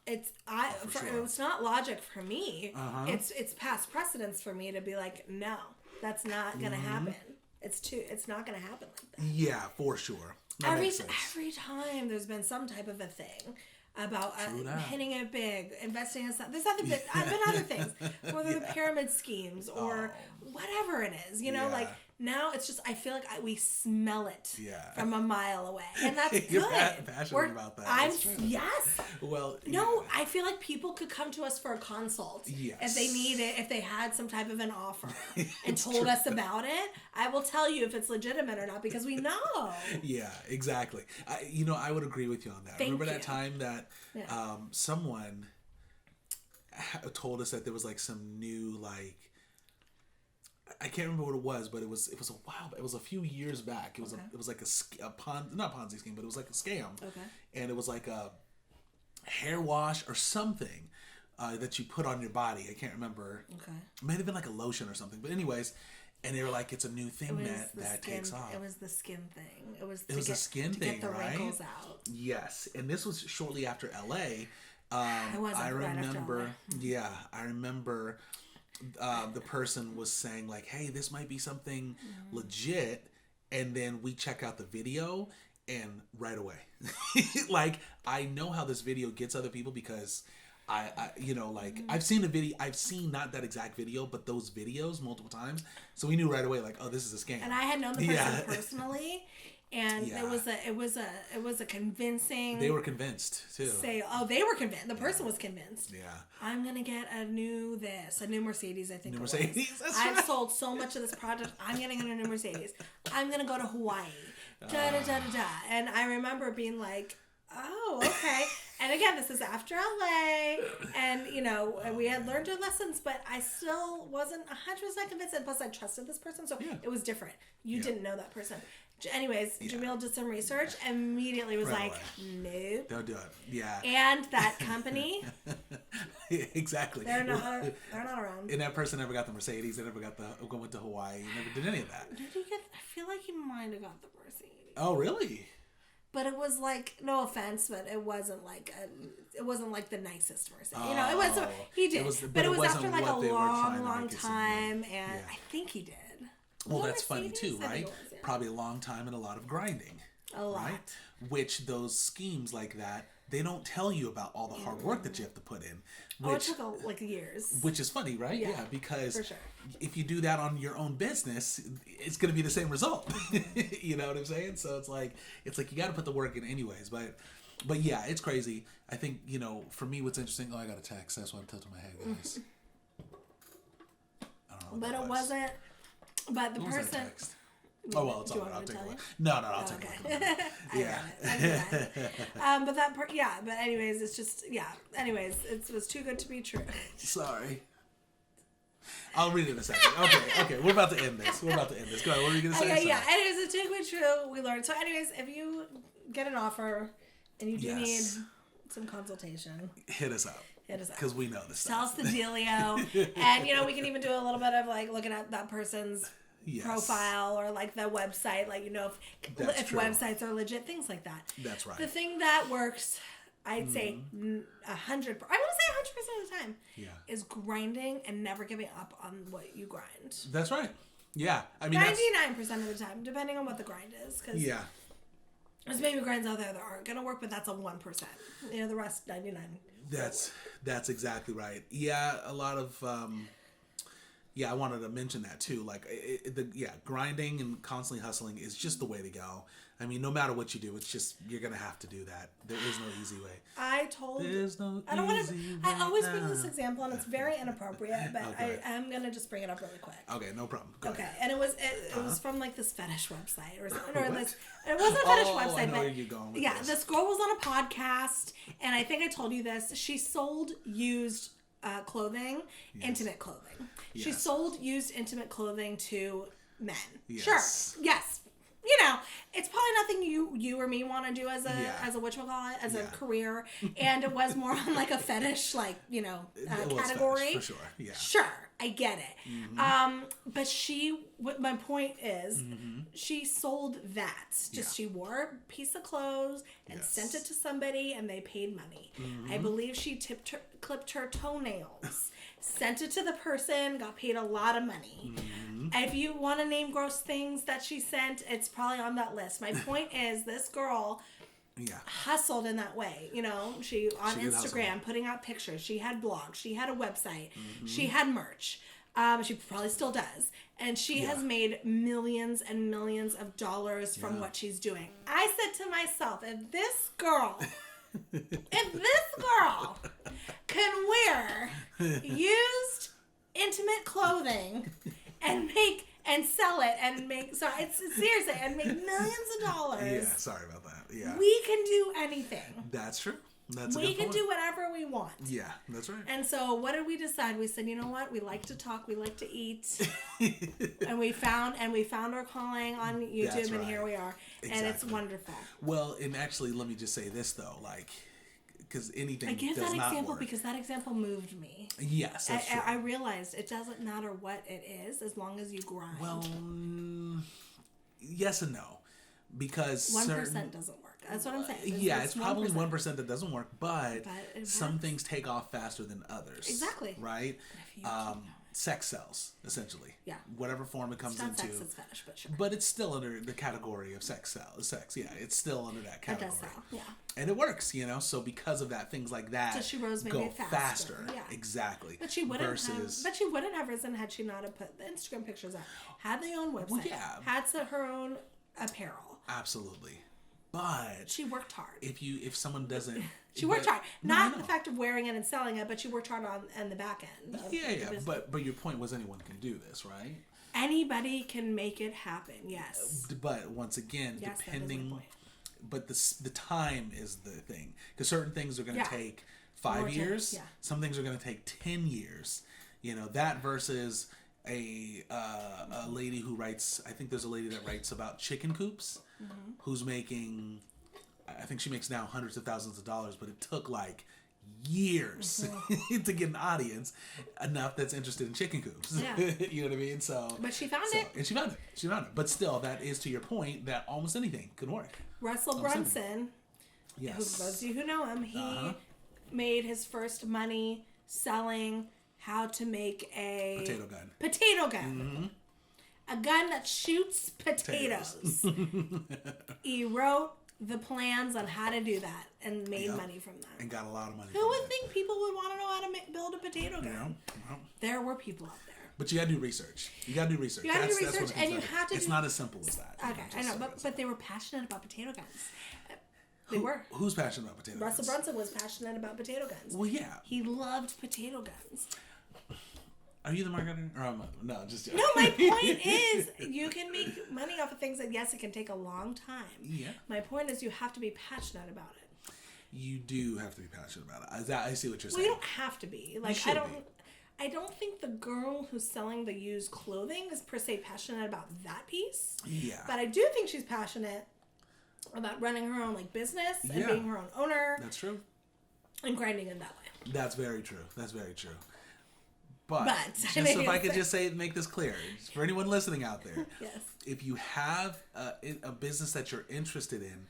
it's not logic for me. It's past precedence for me to be like, no, that's not gonna happen. It's not going to happen like that. Yeah, for sure. Every time there's been some type of a thing about hitting it big, investing in something. There's been other things, whether the pyramid schemes or whatever it is. Like now it's just I feel like we smell it from a mile away, and that's good. You're passionate about that. Yes. Well, no, I feel like people could come to us for a consult if they need it, if they had some type of an offer and told us about it. I will tell you if it's legitimate or not because we know. Yeah, exactly. I would agree with you on that. Remember that time that someone told us that there was like some new I can't remember what it was, but it was a while. It was a few years back. It was like not Ponzi scheme, but it was like a scam. Okay. And it was like a hair wash or something that you put on your body. I can't remember. Okay. It might have been like a lotion or something. But anyways, and they were like, it's a new thing that takes off. It was the skin thing. It was a skin thing, get the right? Wrinkles out. Yes, and this was shortly after LA. I remember. Yeah, I remember. The person was saying like, hey, this might be something legit, and then we check out the video and right away like I know how this video gets other people because I've seen the video. I've seen not that exact video but those videos multiple times, so we knew right away like, oh, this is a scam. And I had known the person personally. And it was a convincing. They were convinced too. They were convinced. The person was convinced. Yeah. I'm gonna get a new Mercedes. I think. New Mercedes. I've sold so much of this product. I'm getting a new Mercedes. I'm gonna go to Hawaii. And I remember being like, oh, okay. And again, this is after LA, and we had learned our lessons, but I still wasn't 100% convinced. And plus, I trusted this person, so it was different. You didn't know that person. Anyways, Jamil did some research. Immediately was right nope. Don't do it. Yeah. And that company. Exactly. They're not around. And that person never got the Mercedes. They never went to Hawaii. Never did any of that. Did he get? I feel like he might have got the Mercedes. Oh, really? But it was like, no offense, but it wasn't like the nicest Mercedes. It was. He did, but it was after like a long time, and I think he did. Well, that's funny too, right? Probably a long time and a lot of grinding. A lot. Right? Which those schemes like that, they don't tell you about all the hard work that you have to put in. It took years. Which is funny, right? Yeah, because for sure. If you do that on your own business, it's going to be the same result. You know what I'm saying? So it's like you got to put the work in anyways. But But yeah, it's crazy. I think, you know, for me, what's interesting. Oh, I got a text. That's why I'm tilting my head, guys. I don't know. But it wasn't. But the what was that person. text? Oh well, it's all right. I'll take a look. No, I'll take a look. Yeah. But that yeah. But anyways, it's just Anyways, it was too good to be true. Sorry. I'll read it in a second. Okay. We're about to end this. Go ahead. What are you gonna say? Okay, yeah. Anyways, it's too good to be true. We learned. So, anyways, if you get an offer and you do need some consultation, hit us up. Because we know this Tell stuff. us the dealio. And, you know, we can even do a little bit of, like, looking at that person's profile or, like, the website. Like, you know, if websites are legit, things like that. That's right. The thing that works, I'd say 100%, I would say 100% of the time, is grinding and never giving up on what you grind. That's right. Yeah. I mean, 99% of the time, depending on what the grind is. Cause there's maybe grinds out there that aren't going to work, but that's a 1%. You know, the rest, 99%. That's exactly right. Yeah, a lot of I wanted to mention that too. Like grinding and constantly hustling is just the way to go. I mean, no matter what you do, it's just you're gonna have to do that. There is no easy way. I don't want to. I always bring this example, and it's very inappropriate, but I am gonna just bring it up really quick. Okay, no problem. Okay, and it was from like this fetish website or something, or this. It wasn't a fetish website, I know but where you're going with this. This girl was on a podcast, and I think I told you this. She sold used clothing, intimate clothing. Yes. She sold used intimate clothing to men. Yes. Sure. Yes. You know, it's probably nothing you or me want to do as a whatchamacallit, as a career, and it was more on like a fetish, like, you know, category. Fetish, for sure, yeah. Sure, I get it. Mm-hmm. But my point is, she sold that. She wore a piece of clothes and sent it to somebody, and they paid money. I believe she clipped her toenails. Sent it to the person, got paid a lot of money. If you want to name gross things that she sent, it's probably on that list. My point is, this girl hustled in that way. You know, she Instagram putting out pictures. She had blogs. She had a website. She had merch. She probably still does. And she has made millions and millions of dollars from what she's doing. I said to myself, if this girl can wear used intimate clothing and sell it and make seriously and make millions of dollars. Yeah, sorry about that. Yeah. We can do anything. That's true. We can do whatever we want. Yeah, that's right. And so what did we decide? We said, you know what? We like to talk, we like to eat. and we found our calling on YouTube, and here we are. Exactly. And it's wonderful. Well, and actually, let me just say this though, like, because anything I give does that not example work. because that example moved me. Yes, that's true. I realized it doesn't matter what it is as long as you grind. Well, yes and no, because 1% doesn't work. That's what I'm saying. It's probably 1% that doesn't work, but some things take off faster than others. Exactly. Right? Sex sells, essentially. Yeah. Whatever form it comes into. Sex is fetish, but sure. But it's still under the category of sex, yeah. It's still under that category. It does sell, yeah. And it works, you know. So because of that, things like that so she rose maybe go faster. Yeah. Exactly. But she wouldn't have risen had she not have put the Instagram pictures out. Had their own website. Well, yeah. Had her own apparel. Absolutely. But she worked hard. If someone doesn't, she worked hard. Not the fact of wearing it and selling it, but she worked hard on the back end. Yeah. But your point was anyone can do this, right? Anybody can make it happen. Yes. But once again, depending. But the time is the thing, because certain things are going to take 5 years. Some things are going to take 10 years. You know, that versus a lady who writes. I think there's a lady that writes about chicken coops. Who's making, I think she makes now hundreds of thousands of dollars, but it took like years to get an audience enough that's interested in chicken coops. Yeah. You know what I mean? But she found it. And she found it. But still, that is to your point that almost anything can work. Russell Brunson, for those of you who know him, he made his first money selling how to make a potato gun. A gun that shoots potatoes. He wrote the plans on how to do that and made money from that. And got a lot of money. Who would think people would want to know how to build a potato gun? Yeah. There were people out there. But you got to do research. You got to do research. And you have to. It's not as simple as that. Okay, I know, but they were passionate about potato guns. They were. Who's passionate about potato guns? Russell Brunson was passionate about potato guns. Well, yeah. He loved potato guns. Are you the marketer? Or no, just joking. No, my point is you can make money off of things that, yes, it can take a long time. Yeah. My point is you have to be passionate about it. You do have to be passionate about it. I see what you're saying. Well, you don't have to be. Like, I don't think the girl who's selling the used clothing is per se passionate about that piece. Yeah. But I do think she's passionate about running her own like business and being her own owner. That's true. And grinding in that way. That's very true. That's very true. But just I mean, if I could just make this clear for anyone listening out there, yes. If you have a business that you're interested in,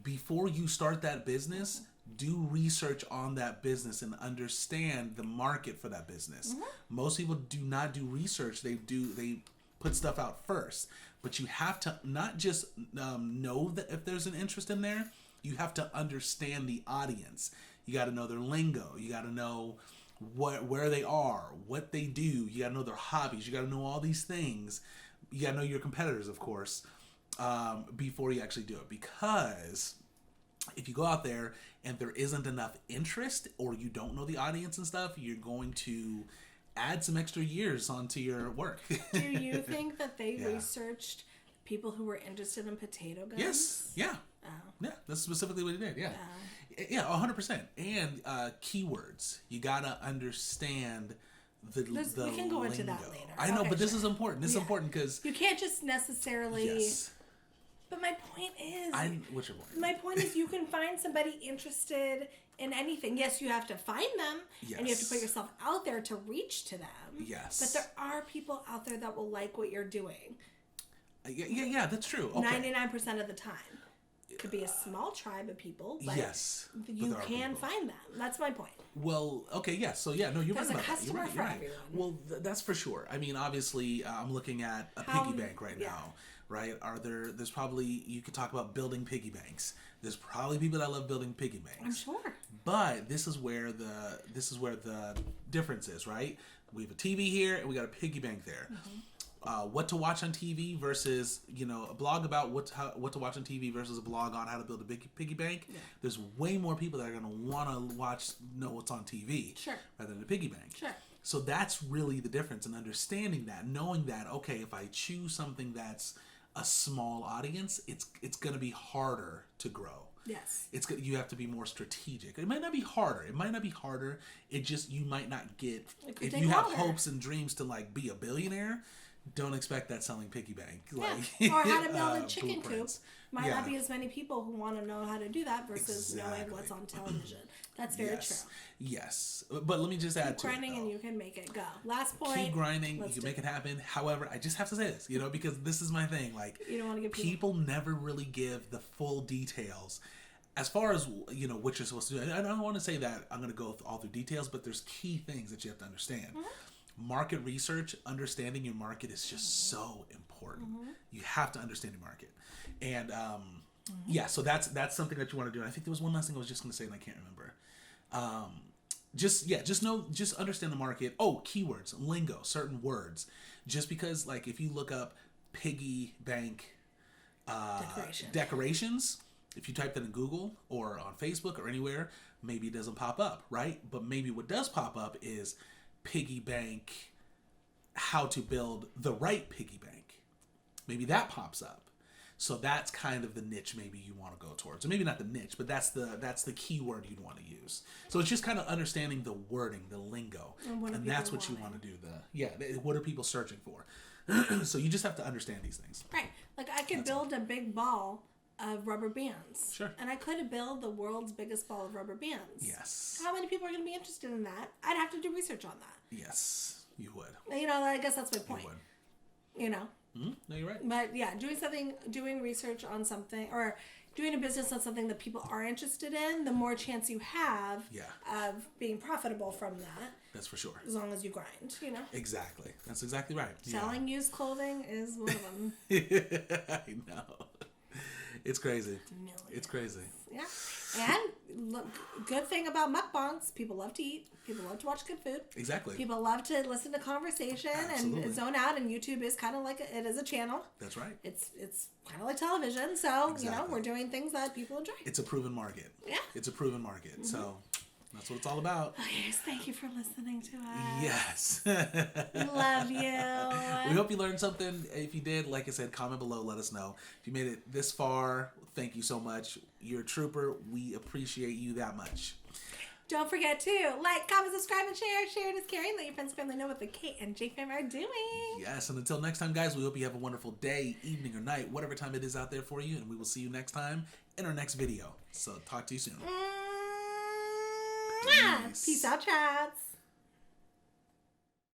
before you start that business, do research on that business and understand the market for that business. Mm-hmm. Most people do not do research. They put stuff out first. But you have to not just know that if there's an interest in there, you have to understand the audience. You got to know their lingo. You got to know where they are, what they do. You got to know their hobbies. You got to know all these things. You got to know your competitors, of course, before you actually do it. Because if you go out there and there isn't enough interest, or you don't know the audience and stuff, you're going to add some extra years onto your work. Do you think that they researched people who were interested in potato guns? Yes. Yeah. Oh. Yeah. That's specifically what he did. Yeah. Yeah. 100%. And keywords. You gotta understand the we can go into lingo. that later. I know, but this is important. This is important because you can't just necessarily. Yes. But my point is. What's your point? My point is, you can find somebody interested in anything. Yes, you have to find them, and you have to put yourself out there to reach to them. Yes. But there are people out there that will like what you're doing. Yeah, that's true. Okay. 99% of the time. It could be a small tribe of people, but you can find them. That's my point. Well, okay, yeah. So, yeah, no, you're right about that. There's a customer for everyone. Well, that's for sure. I mean, obviously, I'm looking at a piggy bank right now, right? There's probably, you could talk about building piggy banks. There's probably people that love building piggy banks. I'm sure. But this is where the difference is, right? We have a TV here and we got a piggy bank there. Mm-hmm. What to watch on TV versus, a blog about what to watch on TV versus a blog on how to build a big piggy bank. Yeah. There's way more people that are going to want to know what's on TV rather than a piggy bank. Sure. So that's really the difference in understanding that, knowing that, okay, if I choose something that's a small audience, it's going to be harder to grow. Yes. You have to be more strategic. It might not be harder. It just, you might not get, if you have hopes and dreams to be a billionaire, don't expect that selling piggy bank. Or how to build a chicken coop. Might not be as many people who want to know how to do that versus knowing what's on television. That's very true. Yes. But let me just add to it. Keep grinding and you can make it go. Last point. Keep grinding. You can make it happen. However, I just have to say this, because this is my thing. You don't want to give people never really give the full details. As far as, what you're supposed to do. I don't want to say that I'm going to go all through details, but there's key things that you have to understand. Mm-hmm. Market research, understanding your market is just so important. Mm-hmm. You have to understand your market. And so that's something that you want to do. And I think there was one last thing I was just going to say and I can't remember. Just understand the market. Oh, keywords, lingo, certain words. Just because if you look up piggy bank decorations, if you type that in Google or on Facebook or anywhere, maybe it doesn't pop up, right? But maybe what does pop up is piggy bank, how to build the right piggy bank. Maybe that pops up. So that's kind of the niche maybe you want to go towards. Or maybe not the niche, but that's the keyword you'd want to use. So it's just kind of understanding the wording, the lingo. And that's what you want to do. What are people searching for? So you just have to understand these things. Right. I could build a big ball of rubber bands. Sure. And I could build the world's biggest ball of rubber bands. Yes. How many people are going to be interested in that? I'd have to do research on that. Yes, you would. I guess that's my point. You would. Mm-hmm. No, you're right. But doing research on something, or doing a business on something that people are interested in, the more chance you have of being profitable from that. That's for sure. As long as you grind, Exactly. That's exactly right. Selling used clothing is one of them. I know. It's crazy. Millions. It's crazy. Yeah. And good thing about mukbangs, people love to eat. People love to watch good food. Exactly. People love to listen to conversation and zone out. And YouTube is kind of like it is a channel. That's right. It's kind of like television. So we're doing things that people enjoy. It's a proven market. Yeah. It's a proven market. So that's what it's all about. Oh, yes, thank you for listening to us. Yes. Love you. We hope you learned something. If you did, like I said, comment below. Let us know. If you made it this far, thank you so much. You're a trooper. We appreciate you that much. Don't forget to like, comment, subscribe, and share. Share it is caring. Let your friends and family know what the Kate and J fam are doing. Yes, and until next time, guys, we hope you have a wonderful day, evening, or night, whatever time it is out there for you, and we will see you next time in our next video. So talk to you soon. Peace out, chats.